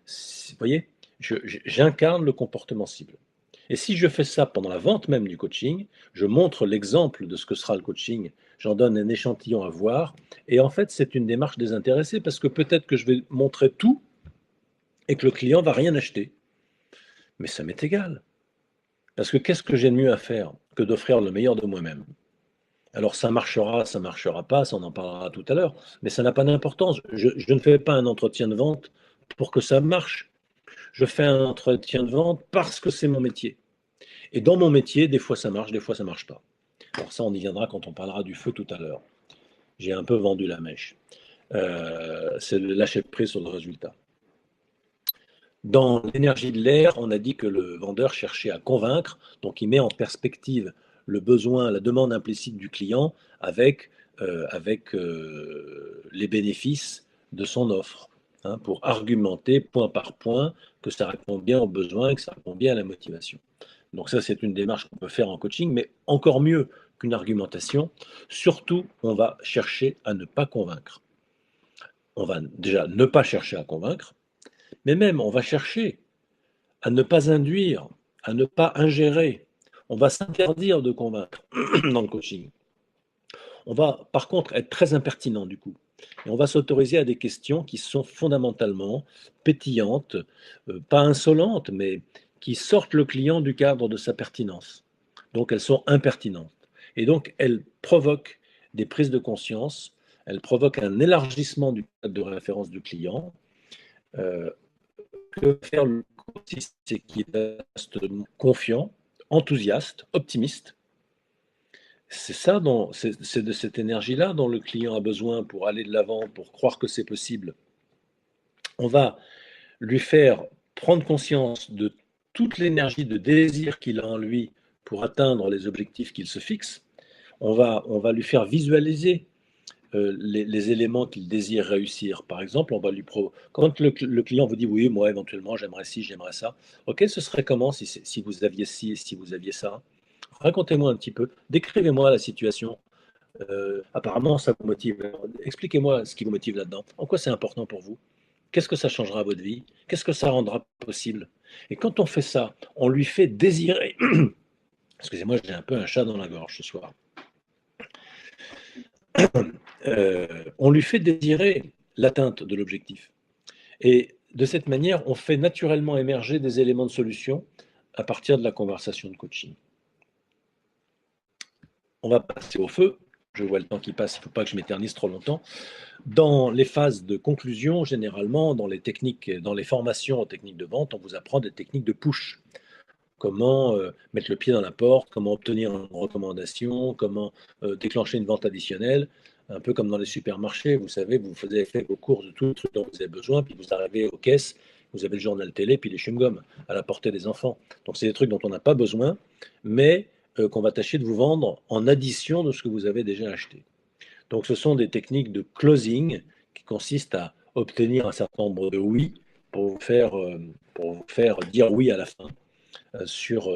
Vous voyez, j'incarne le comportement cible. Et si je fais ça pendant la vente même du coaching, je montre l'exemple de ce que sera le coaching, j'en donne un échantillon à voir, et en fait c'est une démarche désintéressée parce que peut-être que je vais montrer tout et que le client va rien acheter. Mais ça m'est égal. Parce que qu'est-ce que j'ai de mieux à faire que d'offrir le meilleur de moi-même? Alors ça marchera pas, ça on en parlera tout à l'heure, mais ça n'a pas d'importance. Je ne fais pas un entretien de vente pour que ça marche. Je fais un entretien de vente parce que c'est mon métier. Et dans mon métier, des fois ça marche, des fois ça marche pas. Alors ça, on y viendra quand on parlera du feu tout à l'heure. J'ai un peu vendu la mèche. C'est le lâcher prise sur le résultat. Dans l'énergie de l'air, on a dit que le vendeur cherchait à convaincre, donc il met en perspective le besoin, la demande implicite du client avec les bénéfices de son offre, hein, pour argumenter point par point que ça répond bien aux besoins et que ça répond bien à la motivation. Donc ça, c'est une démarche qu'on peut faire en coaching, mais encore mieux qu'une argumentation, surtout, on va chercher à ne pas convaincre. On va déjà ne pas chercher à convaincre, mais même on va chercher à ne pas induire, à ne pas ingérer. On va s'interdire de convaincre dans le coaching. On va par contre être très impertinent du coup. Et on va s'autoriser à des questions qui sont fondamentalement pétillantes, pas insolentes, mais qui sortent le client du cadre de sa pertinence. Donc elles sont impertinentes. Et donc elles provoquent des prises de conscience, elles provoquent un élargissement du cadre de référence du client. Que faire le coachiste, c'est qu'il reste confiant, enthousiaste, optimiste, C'est ça, c'est de cette énergie-là dont le client a besoin pour aller de l'avant, pour croire que c'est possible. On va lui faire prendre conscience de toute l'énergie de désir qu'il a en lui pour atteindre les objectifs qu'il se fixe. On va lui faire visualiser les éléments qu'il désire réussir. Par exemple, quand le client vous dit oui, moi éventuellement j'aimerais ci, j'aimerais ça. Ok, ce serait comment si vous aviez ci, si vous aviez ça? Racontez-moi un petit peu, décrivez-moi la situation. Apparemment, ça vous motive. Expliquez-moi ce qui vous motive là-dedans. En quoi c'est important pour vous? Qu'est-ce que ça changera à votre vie? Qu'est-ce que ça rendra possible? Et quand on fait ça, on lui fait désirer. Excusez-moi, j'ai un peu un chat dans la gorge ce soir. On lui fait désirer l'atteinte de l'objectif. Et de cette manière, on fait naturellement émerger des éléments de solution à partir de la conversation de coaching. On va passer au feu. Je vois le temps qui passe, il ne faut pas que je m'éternise trop longtemps. Dans les phases de conclusion, généralement, dans les formations en techniques de vente, on vous apprend des techniques de push. Comment mettre le pied dans la porte, comment obtenir une recommandation, comment déclencher une vente additionnelle, un peu comme dans les supermarchés. Vous savez, vous avez fait vos courses de tout le truc dont vous avez besoin, puis vous arrivez aux caisses, vous avez le journal télé, puis les chewing-gums à la portée des enfants. Donc, c'est des trucs dont on n'a pas besoin, mais qu'on va tâcher de vous vendre en addition de ce que vous avez déjà acheté. Donc, ce sont des techniques de closing qui consistent à obtenir un certain nombre de oui pour vous faire dire oui à la fin sur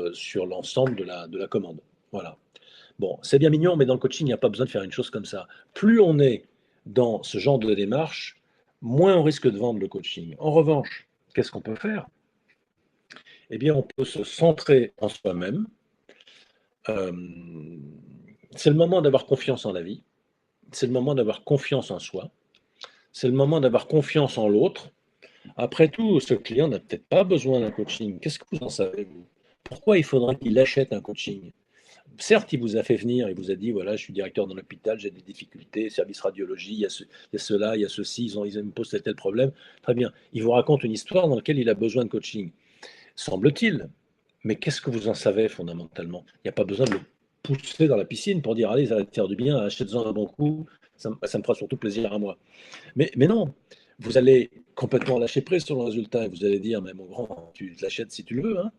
l'ensemble de la commande. Voilà. Bon, c'est bien mignon, mais dans le coaching, il n'y a pas besoin de faire une chose comme ça. Plus on est dans ce genre de démarche, moins on risque de vendre le coaching. En revanche, qu'est-ce qu'on peut faire? Eh bien, on peut se centrer en soi-même. Euh, c'est le moment d'avoir confiance en la vie. C'est le moment d'avoir confiance en soi. C'est le moment d'avoir confiance en l'autre. Après tout, ce client n'a peut-être pas besoin d'un coaching. Qu'est-ce que vous en savez, vous? Pourquoi il faudrait qu'il achète un coaching? Certes, il vous a fait venir, il vous a dit, voilà, je suis directeur dans l'hôpital, j'ai des difficultés, service radiologie, il y a cela, il y a ceci, ils me posent tel problème. Très bien. Il vous raconte une histoire dans laquelle il a besoin de coaching, semble-t-il. Mais qu'est-ce que vous en savez fondamentalement? Il n'y a pas besoin de le pousser dans la piscine pour dire, allez, ça va te faire du bien, achète-en un bon coup, ça me fera surtout plaisir à moi. Mais non, vous allez complètement lâcher prise sur le résultat et vous allez dire, mais mon grand, tu l'achètes si tu le veux, hein.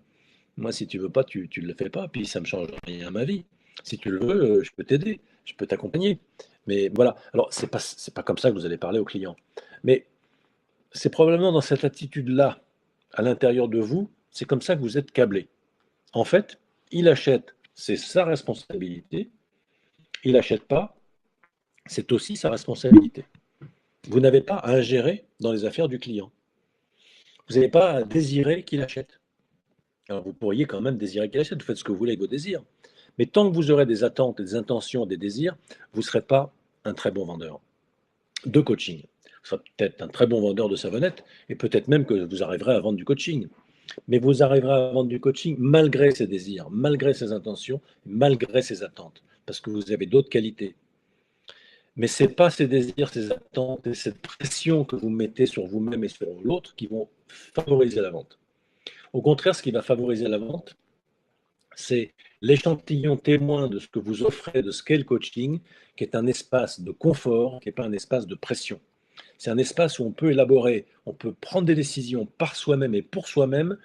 Moi, si tu veux pas, tu ne le fais pas, puis ça me change rien à ma vie. Si tu le veux, je peux t'aider, je peux t'accompagner. Mais voilà. Alors, c'est pas comme ça que vous allez parler aux clients. Mais c'est probablement dans cette attitude-là, à l'intérieur de vous, c'est comme ça que vous êtes câblé. En fait, il achète, c'est sa responsabilité. Il n'achète pas, c'est aussi sa responsabilité. Vous n'avez pas à ingérer dans les affaires du client. Vous n'avez pas à désirer qu'il achète. Alors, vous pourriez quand même désirer qu'il achète, vous faites ce que vous voulez avec vos désirs. Mais tant que vous aurez des attentes, des intentions, des désirs, vous ne serez pas un très bon vendeur de coaching. Vous serez peut-être un très bon vendeur de savonnette et peut-être même que vous arriverez à vendre du coaching. Mais vous arriverez à vendre du coaching malgré ses désirs, malgré ses intentions, malgré ses attentes, parce que vous avez d'autres qualités. Mais ce n'est pas ces désirs, ces attentes et cette pression que vous mettez sur vous-même et sur l'autre qui vont favoriser la vente. Au contraire, ce qui va favoriser la vente, c'est l'échantillon témoin de ce que vous offrez, de ce qu'est le coaching, qui est un espace de confort, qui n'est pas un espace de pression. C'est un espace où on peut élaborer, on peut prendre des décisions par soi-même et pour soi-même,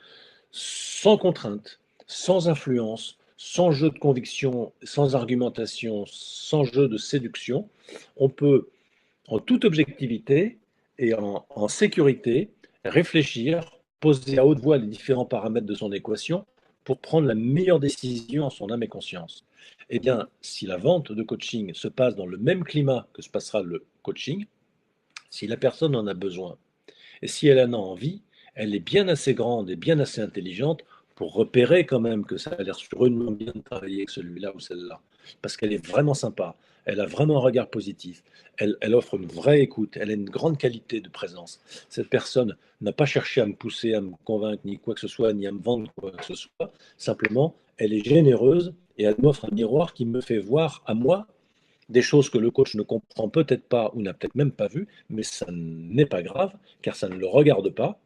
sans contrainte, sans influence, sans jeu de conviction, sans argumentation, sans jeu de séduction. On peut, en toute objectivité et en sécurité, réfléchir, poser à haute voix les différents paramètres de son équation pour prendre la meilleure décision en son âme et conscience. Eh bien, si la vente de coaching se passe dans le même climat que se passera le coaching, si la personne en a besoin et si elle en a envie, elle est bien assez grande et bien assez intelligente pour repérer quand même que ça a l'air surhumanement bien de travailler avec celui-là ou celle-là. Parce qu'elle est vraiment sympa, elle a vraiment un regard positif, elle offre une vraie écoute, elle a une grande qualité de présence. Cette personne n'a pas cherché à me pousser, à me convaincre, ni quoi que ce soit, ni à me vendre quoi que ce soit. Simplement, elle est généreuse et elle m'offre un miroir qui me fait voir à moi des choses que le coach ne comprend peut-être pas ou n'a peut-être même pas vues, mais ça n'est pas grave, car ça ne le regarde pas.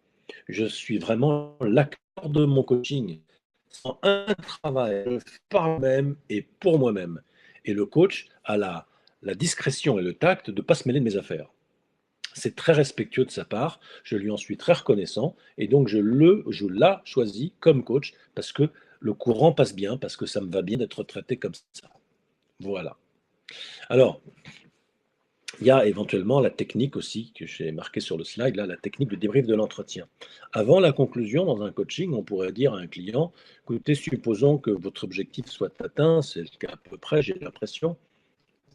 Je suis vraiment l'acteur de mon coaching. Sans un travail, je par moi-même et pour moi-même. Et le coach a la discrétion et le tact de ne pas se mêler de mes affaires. C'est très respectueux de sa part, je lui en suis très reconnaissant et donc je l'ai choisi comme coach parce que le courant passe bien, parce que ça me va bien d'être traité comme ça. Voilà. Alors, il y a éventuellement la technique aussi que j'ai marqué sur le slide, là, la technique de débrief de l'entretien. Avant la conclusion, dans un coaching, on pourrait dire à un client, écoutez, supposons que votre objectif soit atteint, c'est le cas à peu près, j'ai l'impression.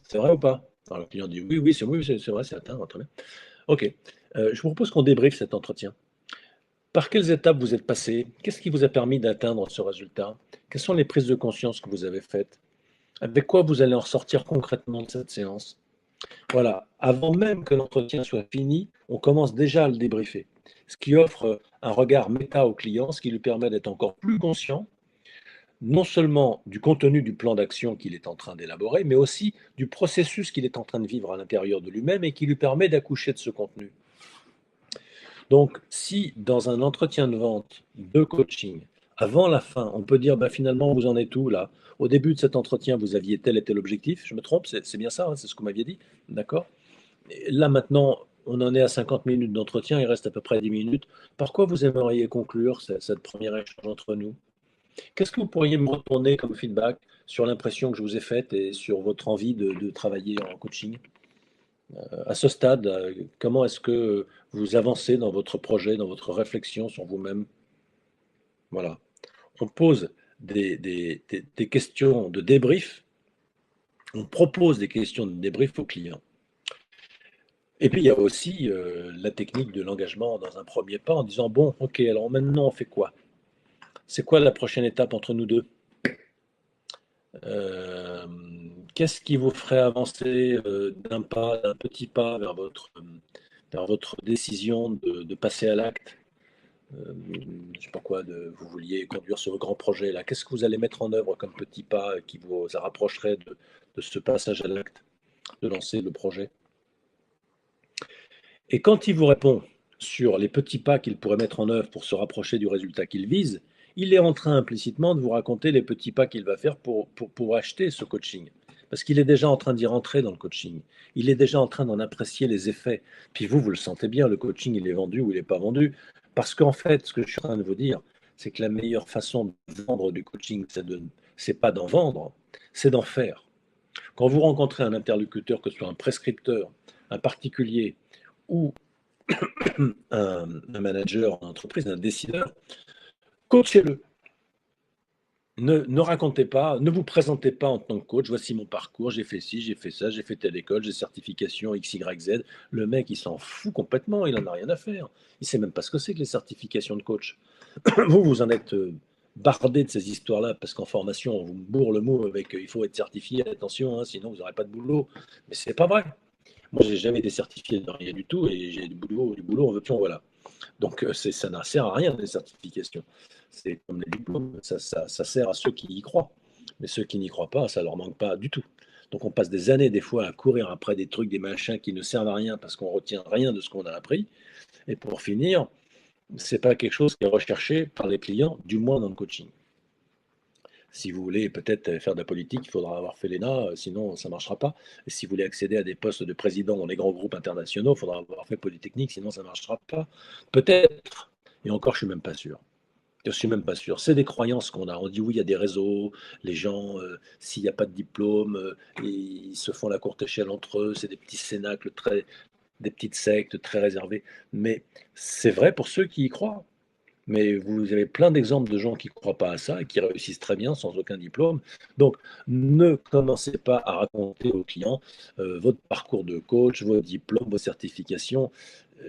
C'est vrai ou pas? Alors le client dit oui, c'est vrai, c'est atteint, très bien. Ok. Je vous propose qu'on débriefe cet entretien. Par quelles étapes vous êtes passé? Qu'est-ce qui vous a permis d'atteindre ce résultat? Quelles sont les prises de conscience que vous avez faites? Avec quoi vous allez en ressortir concrètement de cette séance? Voilà, avant même que l'entretien soit fini, on commence déjà à le débriefer, ce qui offre un regard méta au client, ce qui lui permet d'être encore plus conscient, non seulement du contenu du plan d'action qu'il est en train d'élaborer, mais aussi du processus qu'il est en train de vivre à l'intérieur de lui-même et qui lui permet d'accoucher de ce contenu. Donc, si dans un entretien de vente, de coaching, avant la fin, on peut dire bah, finalement, vous en êtes où là? Au début de cet entretien, vous aviez tel et tel objectif, je me trompe, c'est bien ça, hein, c'est ce que vous m'aviez dit, d'accord? Et là maintenant, on en est à 50 minutes d'entretien, il reste à peu près 10 minutes. Par quoi vous aimeriez conclure cette première échange entre nous? Qu'est-ce que vous pourriez me retourner comme feedback sur l'impression que je vous ai faite et sur votre envie de travailler en coaching? À ce stade, comment est-ce que vous avancez dans votre projet, dans votre réflexion sur vous-même? Voilà. On pose des questions de débrief, on propose des questions de débrief aux clients. Et puis il y a aussi la technique de l'engagement dans un premier pas en disant, bon, ok, alors maintenant on fait quoi? C'est quoi la prochaine étape entre nous deux? Euh, Qu'est-ce qui vous ferait avancer d'un pas, d'un petit pas vers votre décision de passer à l'acte? Je sais pas quoi, vous vouliez conduire ce grand projet là. Qu'est-ce que vous allez mettre en œuvre comme petit pas qui vous rapprocherait de ce passage à l'acte, de lancer le projet? Et quand il vous répond sur les petits pas qu'il pourrait mettre en œuvre pour se rapprocher du résultat qu'il vise, il est en train implicitement de vous raconter les petits pas qu'il va faire pour acheter ce coaching. Parce qu'il est déjà en train d'y rentrer dans le coaching. Il est déjà en train d'en apprécier les effets. Puis vous le sentez bien, le coaching, il est vendu ou il n'est pas vendu. Parce qu'en fait, ce que je suis en train de vous dire, c'est que la meilleure façon de vendre du coaching, c'est pas d'en vendre, c'est d'en faire. Quand vous rencontrez un interlocuteur, que ce soit un prescripteur, un particulier ou un manager en entreprise, un décideur, coachez-le. Ne racontez pas, ne vous présentez pas en tant que coach. Voici mon parcours, j'ai fait ci, j'ai fait ça, j'ai fait telle école, j'ai certification X, Y, Z. Le mec, il s'en fout complètement, il n'en a rien à faire. Il ne sait même pas ce que c'est que les certifications de coach. Vous en êtes bardé de ces histoires-là, parce qu'en formation, on vous bourre le mot avec il faut être certifié, attention, hein, sinon vous n'aurez pas de boulot. Mais c'est pas vrai. Moi, j'ai jamais été certifié de rien du tout et j'ai du boulot, on veut plus, en voilà. Donc, ça ne sert à rien, les certifications. C'est comme les diplômes, ça sert à ceux qui y croient. Mais ceux qui n'y croient pas, ça ne leur manque pas du tout. Donc, on passe des années, des fois, à courir après des trucs, des machins qui ne servent à rien parce qu'on retient rien de ce qu'on a appris. Et pour finir, c'est pas quelque chose qui est recherché par les clients, du moins dans le coaching. Si vous voulez peut-être faire de la politique, il faudra avoir fait l'ENA, sinon ça ne marchera pas. Et si vous voulez accéder à des postes de président dans les grands groupes internationaux, il faudra avoir fait Polytechnique, sinon ça ne marchera pas. Peut-être, et encore je ne suis même pas sûr. Je ne suis même pas sûr. C'est des croyances qu'on a. On dit oui, il y a des réseaux, les gens, s'il n'y a pas de diplôme, ils se font la courte échelle entre eux, c'est des petits cénacles, des petites sectes très réservées. Mais c'est vrai pour ceux qui y croient. Mais vous avez plein d'exemples de gens qui ne croient pas à ça et qui réussissent très bien sans aucun diplôme. Donc, ne commencez pas à raconter aux clients votre parcours de coach, vos diplômes, vos certifications.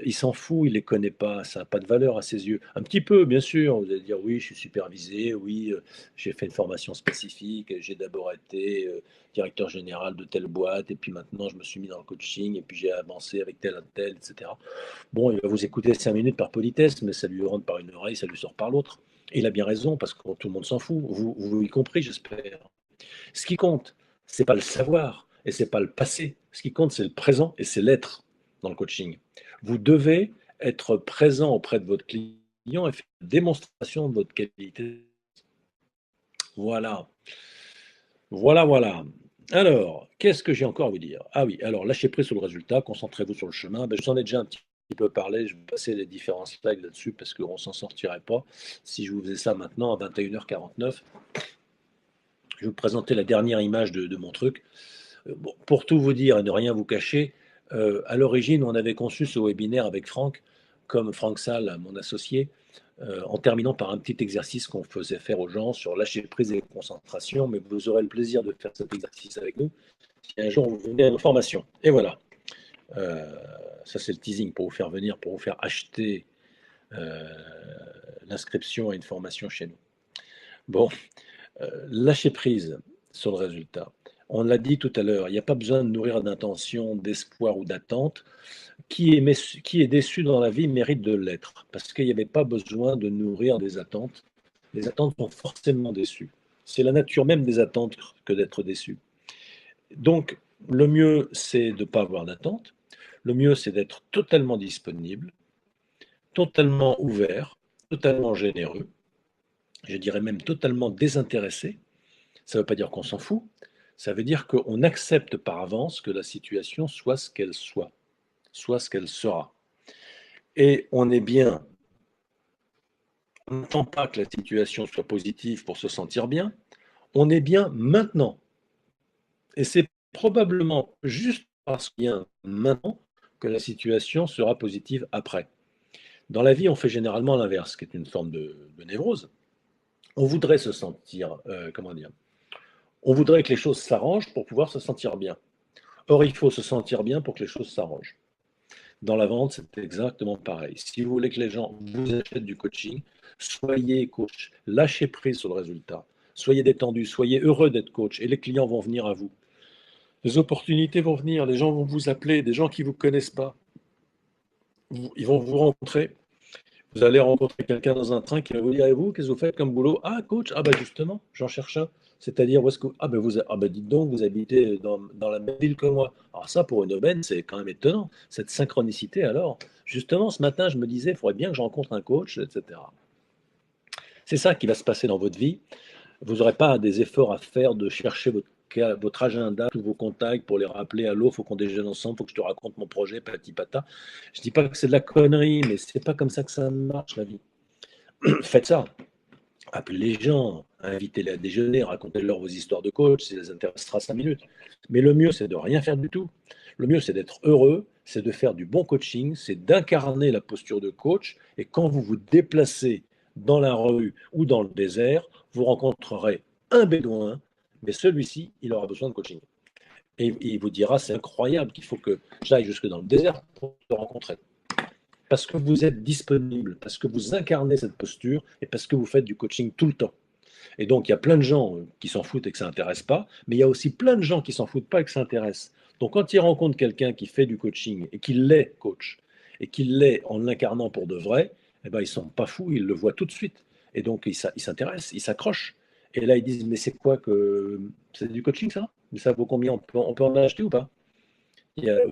Il s'en fout, il ne les connaît pas, ça n'a pas de valeur à ses yeux. Un petit peu, bien sûr, vous allez dire oui, je suis supervisé, oui, j'ai fait une formation spécifique, j'ai d'abord été directeur général de telle boîte, et puis maintenant je me suis mis dans le coaching, et puis j'ai avancé avec tel, etc. Bon, il va vous écouter 5 minutes par politesse, mais ça lui rentre par une oreille, ça lui sort par l'autre. Et il a bien raison, parce que tout le monde s'en fout, vous y compris, j'espère. Ce qui compte, c'est pas le savoir et c'est pas le passé. Ce qui compte, c'est le présent et c'est l'être dans le coaching. Vous devez être présent auprès de votre client et faire une démonstration de votre qualité. Voilà, voilà. Alors, qu'est-ce que j'ai encore à vous dire? Ah oui, alors lâchez prise sur le résultat, concentrez-vous sur le chemin. Ben, je vous en ai déjà un petit peu parlé, je vais passer les différents slides là-dessus parce qu'on ne s'en sortirait pas. Si je vous faisais ça maintenant à 21h49, je vais vous présenter la dernière image de mon truc. Bon, pour tout vous dire et ne rien vous cacher, à l'origine, on avait conçu ce webinaire avec Franck, comme Franck Salle, mon associé, en terminant par un petit exercice qu'on faisait faire aux gens sur lâcher prise et concentration, mais vous aurez le plaisir de faire cet exercice avec nous si un jour vous venez à nos formations. Et voilà, Euh, ça c'est le teasing pour vous faire venir, pour vous faire acheter euh, l'inscription à une formation chez nous. Bon, lâcher prise sur le résultat. On l'a dit tout à l'heure, il n'y a pas besoin de nourrir d'intention, d'espoir ou d'attente. Qui est déçu dans la vie mérite de l'être, parce qu'il n'y avait pas besoin de nourrir des attentes. Les attentes sont forcément déçues. C'est la nature même des attentes que d'être déçu. Donc, le mieux, c'est de ne pas avoir d'attente. Le mieux, c'est d'être totalement disponible, totalement ouvert, totalement généreux, je dirais même totalement désintéressé. Ça ne veut pas dire qu'on s'en fout, ça veut dire qu'on accepte par avance que la situation soit ce qu'elle soit ce qu'elle sera. Et on est bien, on n'attend pas que la situation soit positive pour se sentir bien, on est bien maintenant. Et c'est probablement juste parce qu'il y a un maintenant que la situation sera positive après. Dans la vie, on fait généralement l'inverse, qui est une forme de névrose. On voudrait se sentir, comment dire, on voudrait que les choses s'arrangent pour pouvoir se sentir bien. Or, il faut se sentir bien pour que les choses s'arrangent. Dans la vente, c'est exactement pareil. Si vous voulez que les gens vous achètent du coaching, soyez coach, lâchez prise sur le résultat, soyez détendu, soyez heureux d'être coach et les clients vont venir à vous. Les opportunités vont venir, les gens vont vous appeler, des gens qui ne vous connaissent pas, ils vont vous rencontrer. Vous allez rencontrer quelqu'un dans un train qui va vous dire, et vous, qu'est-ce que vous faites comme boulot? Ah, coach, ah bah justement, j'en cherche un. C'est-à-dire, où est-ce que ah bah dites donc, vous habitez dans la même ville que moi. Alors ça, pour une aubaine, c'est quand même étonnant, cette synchronicité. Alors, justement, ce matin, je me disais, il faudrait bien que je rencontre un coach, etc. C'est ça qui va se passer dans votre vie. Vous n'aurez pas des efforts à faire de chercher votre agenda, tous vos contacts pour les rappeler. Allô, il faut qu'on déjeune ensemble, il faut que je te raconte mon projet, pati pata. Je ne dis pas que c'est de la connerie, mais c'est pas comme ça que ça marche la vie. Faites ça. Appelez les gens, invitez-les à déjeuner, racontez-leur vos histoires de coach, ça les intéressera 5 minutes. Mais le mieux, c'est de rien faire du tout. Le mieux, c'est d'être heureux, c'est de faire du bon coaching, c'est d'incarner la posture de coach. Et quand vous vous déplacez dans la rue ou dans le désert, vous rencontrerez un bédouin, mais celui-ci, il aura besoin de coaching. Et il vous dira, c'est incroyable qu'il faut que j'aille jusque dans le désert pour te rencontrer. Parce que vous êtes disponible, parce que vous incarnez cette posture et parce que vous faites du coaching tout le temps. Et donc, il y a plein de gens qui s'en foutent et que ça n'intéresse pas, mais il y a aussi plein de gens qui s'en foutent pas et que ça intéresse. Donc, quand ils rencontrent quelqu'un qui fait du coaching et qui l'est coach, et qui l'est en l'incarnant pour de vrai, eh ben, ils ne sont pas fous, ils le voient tout de suite. Et donc, ils s'intéressent, ils s'accrochent. Et là, ils disent, mais c'est quoi que... C'est du coaching, ça? Mais ça vaut combien? On peut en acheter ou pas?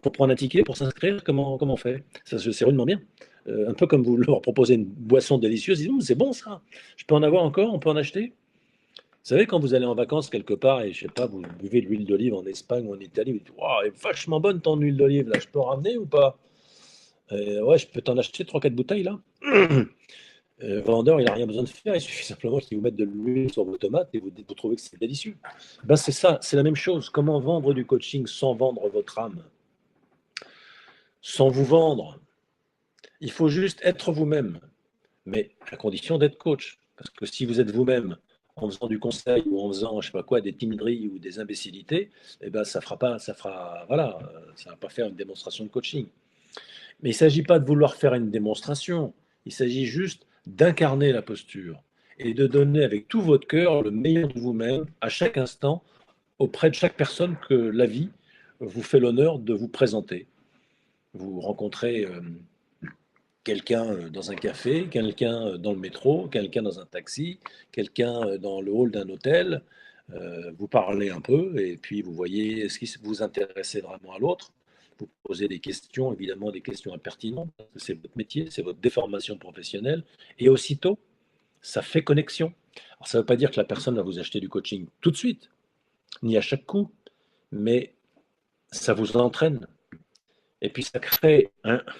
Pour prendre un ticket, pour s'inscrire, comment on fait? Ça, c'est rudement bien. Un peu comme vous leur proposez une boisson délicieuse, ils disent, c'est bon ça, je peux en avoir encore, on peut en acheter? Vous savez, quand vous allez en vacances quelque part et je sais pas, vous buvez de l'huile d'olive en Espagne ou en Italie, vous dites, waouh, elle est vachement bonne ton huile d'olive là, je peux en ramener ou pas? Ouais, je peux t'en acheter trois quatre bouteilles là. Le vendeur, il n'a rien besoin de faire, il suffit simplement qu'il vous mette de l'huile sur vos tomates et vous trouvez que c'est délicieux. Ben, c'est ça, c'est la même chose. Comment vendre du coaching sans vendre votre âme? Sans vous vendre. Il faut juste être vous-même, mais à condition d'être coach. Parce que si vous êtes vous-même en faisant du conseil ou en faisant, je sais pas quoi, des timideries ou des imbécilités, eh ben, ça fera pas, ça fera, voilà, ça va pas faire une démonstration de coaching. Mais il ne s'agit pas de vouloir faire une démonstration. Il s'agit juste d'incarner la posture et de donner avec tout votre cœur le meilleur de vous-même à chaque instant auprès de chaque personne que la vie vous fait l'honneur de vous présenter. Vous rencontrez quelqu'un dans un café, quelqu'un dans le métro, quelqu'un dans un taxi, quelqu'un dans le hall d'un hôtel. Vous parlez un peu et puis vous voyez ce qui vous intéresse vraiment à l'autre. Vous posez des questions, évidemment des questions impertinentes, parce que c'est votre métier, c'est votre déformation professionnelle. Et aussitôt, ça fait connexion. Alors ça ne veut pas dire que la personne va vous acheter du coaching tout de suite, ni à chaque coup. mais ça vous entraîne. Et puis ça crée,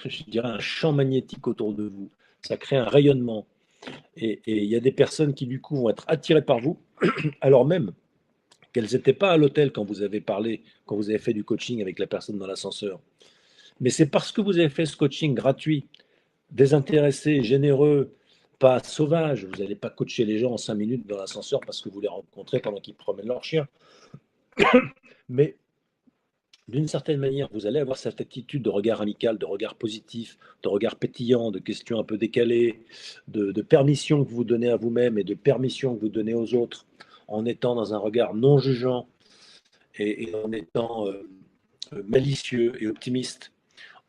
je dirais, un champ magnétique autour de vous. Ça crée un rayonnement. Et il y a des personnes qui, du coup, vont être attirées par vous, alors même qu'elles n'étaient pas à l'hôtel quand vous avez parlé, quand vous avez fait du coaching avec la personne dans l'ascenseur. Mais c'est parce que vous avez fait ce coaching gratuit, désintéressé, généreux, pas sauvage. Vous n'allez pas coacher les gens en 5 minutes dans l'ascenseur parce que vous les rencontrez pendant qu'ils promènent leur chien. Mais d'une certaine manière, vous allez avoir cette attitude de regard amical, de regard positif, de regard pétillant, de questions un peu décalées, de permission que vous donnez à vous-même et de permission que vous donnez aux autres en étant dans un regard non jugeant et en étant malicieux et optimiste.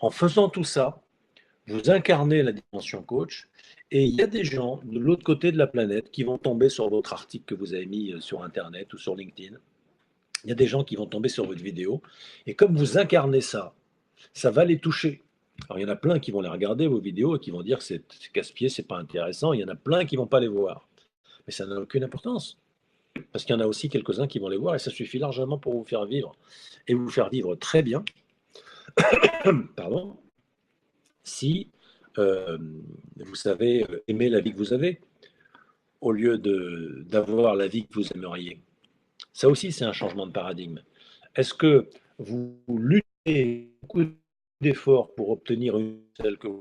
En faisant tout ça, vous incarnez la dimension coach et il y a des gens de l'autre côté de la planète qui vont tomber sur votre article que vous avez mis sur Internet ou sur LinkedIn. Il y a des gens qui vont tomber sur votre vidéo et comme vous incarnez ça, ça va les toucher. Alors, il y en a plein qui vont les regarder, vos vidéos, et qui vont dire que c'est casse-pied, c'est pas intéressant. Il y en a plein qui vont pas les voir. Mais ça n'a aucune importance. Parce qu'il y en a aussi quelques-uns qui vont les voir et ça suffit largement pour vous faire vivre. Et vous faire vivre très bien, pardon, si vous savez aimer la vie que vous avez, au lieu d'avoir la vie que vous aimeriez. Ça aussi, c'est un changement de paradigme. Est-ce que vous luttez beaucoup d'efforts pour obtenir celle que vous,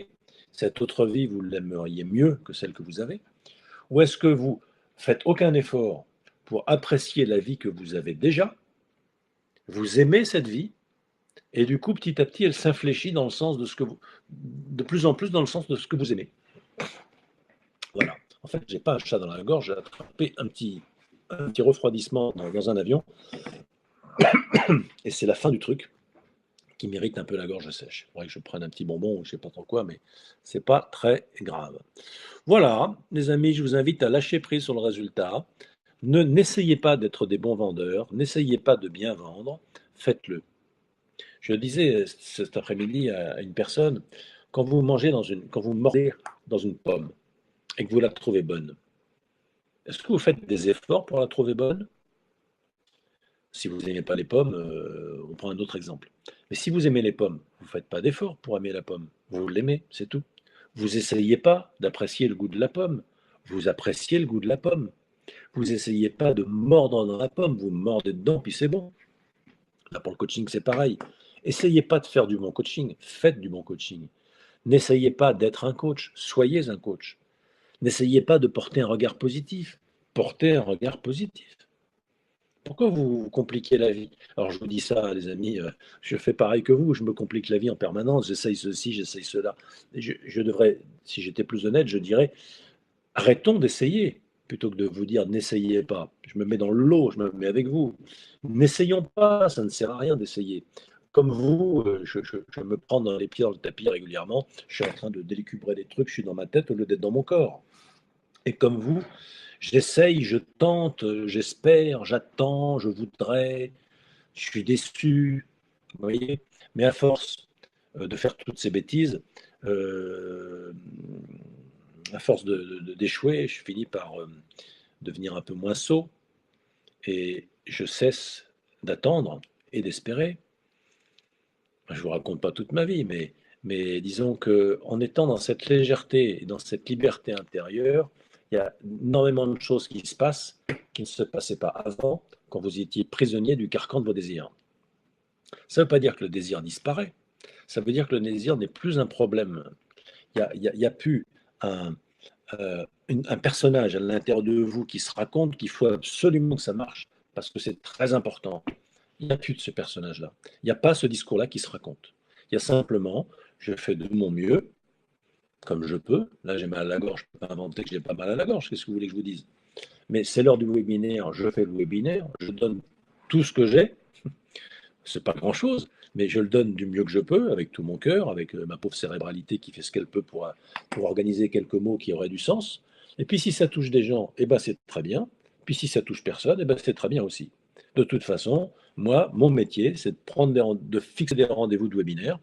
cette autre vie, vous l'aimeriez mieux que celle que vous avez? Ou est-ce que vous faites aucun effort pour apprécier la vie que vous avez déjà? Vous aimez cette vie et du coup, petit à petit, elle s'infléchit dans le sens de ce que vous, de plus en plus dans le sens de ce que vous aimez. Voilà. En fait, j'ai pas un chat dans la gorge, j'ai attrapé un petit refroidissement dans un avion et c'est la fin du truc qui m'irrite un peu la gorge sèche. Il faudrait que je prenne un petit bonbon ou je sais pas trop quoi, mais c'est pas très grave. Voilà, les amis, je vous invite à lâcher prise sur le résultat. N'essayez pas d'être des bons vendeurs, n'essayez pas de bien vendre, faites-le. Je disais cet après-midi à une personne, quand vous mordez dans une pomme et que vous la trouvez bonne, est-ce que vous faites des efforts pour la trouver bonne? Si vous n'aimez pas les pommes, on prend un autre exemple. Mais si vous aimez les pommes, vous ne faites pas d'effort pour aimer la pomme. Vous l'aimez, c'est tout. Vous essayez pas d'apprécier le goût de la pomme. Vous appréciez le goût de la pomme. Vous essayez pas de mordre dans la pomme. Vous mordez dedans, puis c'est bon. Là, pour le coaching, c'est pareil. Essayez pas de faire du bon coaching. Faites du bon coaching. N'essayez pas d'être un coach. Soyez un coach. N'essayez pas de porter un regard positif. Portez un regard positif. Pourquoi vous vous compliquez la vie? Alors je vous dis ça, les amis, je fais pareil que vous, je me complique la vie en permanence, j'essaye ceci, j'essaye cela. Je devrais, si j'étais plus honnête, je dirais, arrêtons d'essayer, plutôt que de vous dire n'essayez pas. Je me mets dans le lot, je me mets avec vous. N'essayons pas, ça ne sert à rien d'essayer. Comme vous, je me prends dans les pieds dans le tapis régulièrement, je suis en train de délicubrer des trucs, je suis dans ma tête au lieu d'être dans mon corps. Et comme vous, j'essaye, je tente, j'espère, j'attends, je voudrais, je suis déçu, vous voyez. Mais à force de faire toutes ces bêtises, euh, à force d'échouer, je finis par devenir un peu moins sot et je cesse d'attendre et d'espérer. Je ne vous raconte pas toute ma vie, mais disons qu'en étant dans cette légèreté et dans cette liberté intérieure, il y a énormément de choses qui se passent qui ne se passaient pas avant, quand vous étiez prisonnier du carcan de vos désirs. Ça ne veut pas dire que le désir disparaît, ça veut dire que le désir n'est plus un problème. Il y a plus un, un personnage à l'intérieur de vous qui se raconte qu'il faut absolument que ça marche, parce que c'est très important. Il n'y a plus de ce personnage-là. Il n'y a pas ce discours-là qui se raconte. Il y a simplement, je fais de mon mieux, comme je peux. Là, j'ai mal à la gorge, je ne peux pas inventer que j'ai pas mal à la gorge. Qu'est-ce que vous voulez que je vous dise? Mais c'est l'heure du webinaire, je fais le webinaire, je donne tout ce que j'ai. C'est pas grand-chose, mais je le donne du mieux que je peux, avec tout mon cœur, avec ma pauvre cérébralité qui fait ce qu'elle peut pour organiser quelques mots qui auraient du sens. Et puis si ça touche des gens, eh ben, c'est très bien. Puis si ça touche personne, eh ben, c'est très bien aussi. De toute façon, moi, mon métier, c'est de fixer des rendez-vous de webinaire,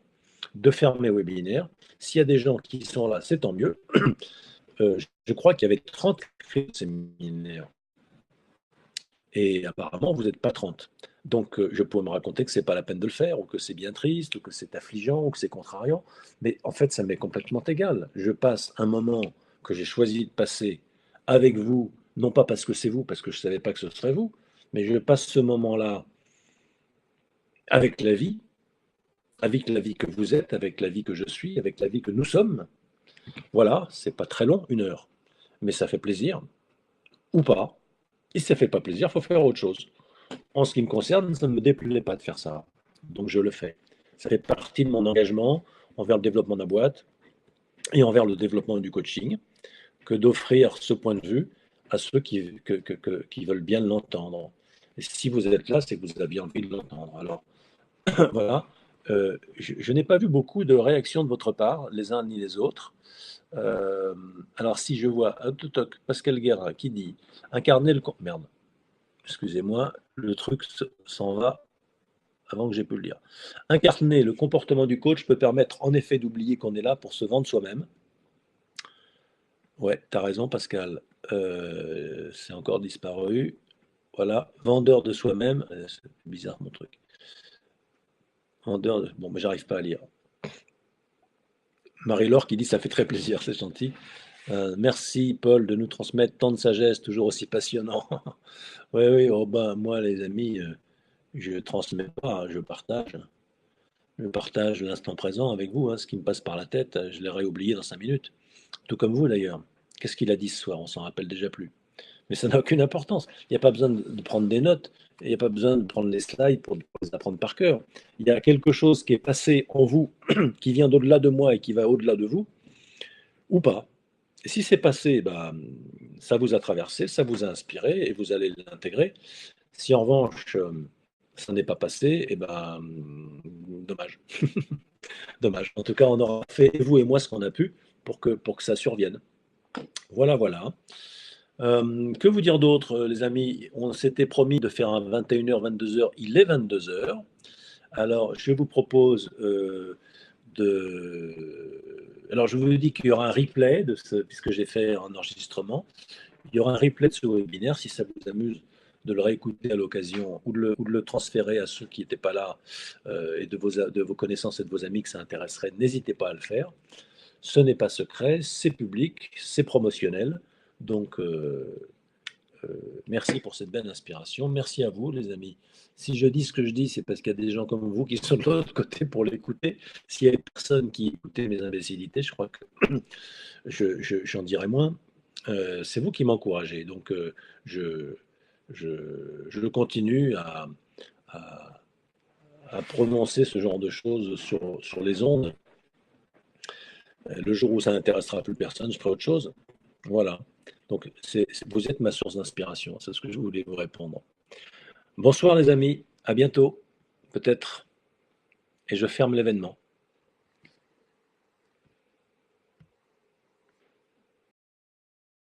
de faire mes webinaires. S'il y a des gens qui sont là, c'est tant mieux. Je crois qu'il y avait 30 séminaires. Et apparemment, vous n'êtes pas 30. Donc, je pourrais me raconter que c'est pas la peine de le faire, ou que c'est bien triste, ou que c'est affligeant, ou que c'est contrariant. Mais en fait, ça m'est complètement égal. Je passe un moment que j'ai choisi de passer avec vous, non pas parce que c'est vous, parce que je ne savais pas que ce serait vous, mais je passe ce moment-là avec la vie que vous êtes, avec la vie que je suis, avec la vie que nous sommes. Voilà, c'est pas très long, 1 heure, mais ça fait plaisir, ou pas. Et si ça fait pas plaisir, il faut faire autre chose. En ce qui me concerne, ça ne me déplaît pas de faire ça. Donc je le fais. Ça fait partie de mon engagement envers le développement de la boîte et envers le développement du coaching, que d'offrir ce point de vue à ceux qui veulent bien l'entendre. Et si vous êtes là, c'est que vous avez envie de l'entendre. Alors, voilà. Je n'ai pas vu beaucoup de réactions de votre part, les uns ni les autres. Alors, si je vois Pascal Guerra qui dit incarner le. Merde, excusez-moi, le truc s'en va avant que j'ai pu le lire. Incarner le comportement du coach peut permettre en effet d'oublier qu'on est là pour se vendre soi-même. Ouais, tu as raison, Pascal. C'est encore disparu. Voilà, vendeur de soi-même. C'est bizarre mon truc. Vendeur de. Bon, mais j'arrive pas à lire. Marie-Laure qui dit ça fait très plaisir, c'est gentil. Merci Paul de nous transmettre tant de sagesse, toujours aussi passionnant. Oui, oui, oh ben, moi les amis, je ne transmets pas, je partage. Je partage l'instant présent avec vous, hein, ce qui me passe par la tête, je l'aurais oublié dans 5 minutes. Tout comme vous d'ailleurs. Qu'est-ce qu'il a dit ce soir? On s'en rappelle déjà plus. Mais ça n'a aucune importance. Il n'y a pas besoin de prendre des notes, il n'y a pas besoin de prendre les slides pour les apprendre par cœur. Il y a quelque chose qui est passé en vous, qui vient d'au-delà de moi et qui va au-delà de vous, ou pas. Et si c'est passé, bah, ça vous a traversé, ça vous a inspiré et vous allez l'intégrer. Si en revanche, ça n'est pas passé, et ben, dommage. Dommage. En tout cas, on aura fait, vous et moi, ce qu'on a pu pour que ça survienne. Voilà, voilà. Que vous dire d'autre, les amis? On s'était promis de faire un 21h, 22h. Il est 22h. Alors, je vous propose de. Alors, je vous dis qu'il y aura un replay puisque j'ai fait un enregistrement. Il y aura un replay de ce webinaire si ça vous amuse de le réécouter à l'occasion ou de le transférer à ceux qui n'étaient pas là et de vos connaissances et de vos amis que ça intéresserait. N'hésitez pas à le faire. Ce n'est pas secret, c'est public, c'est promotionnel. Donc, merci pour cette belle inspiration. Merci à vous, les amis. Si je dis ce que je dis, c'est parce qu'il y a des gens comme vous qui sont de l'autre côté pour l'écouter. S'il y avait personne qui écoutait mes imbécilités, je crois que j'en dirais moins. C'est vous qui m'encouragez. Donc, je, je continue à, à prononcer ce genre de choses sur les ondes. Le jour où ça n'intéressera plus personne, je ferai autre chose. Voilà. Donc, vous êtes ma source d'inspiration. C'est ce que je voulais vous répondre. Bonsoir les amis. À bientôt. Peut-être. Et je ferme l'événement.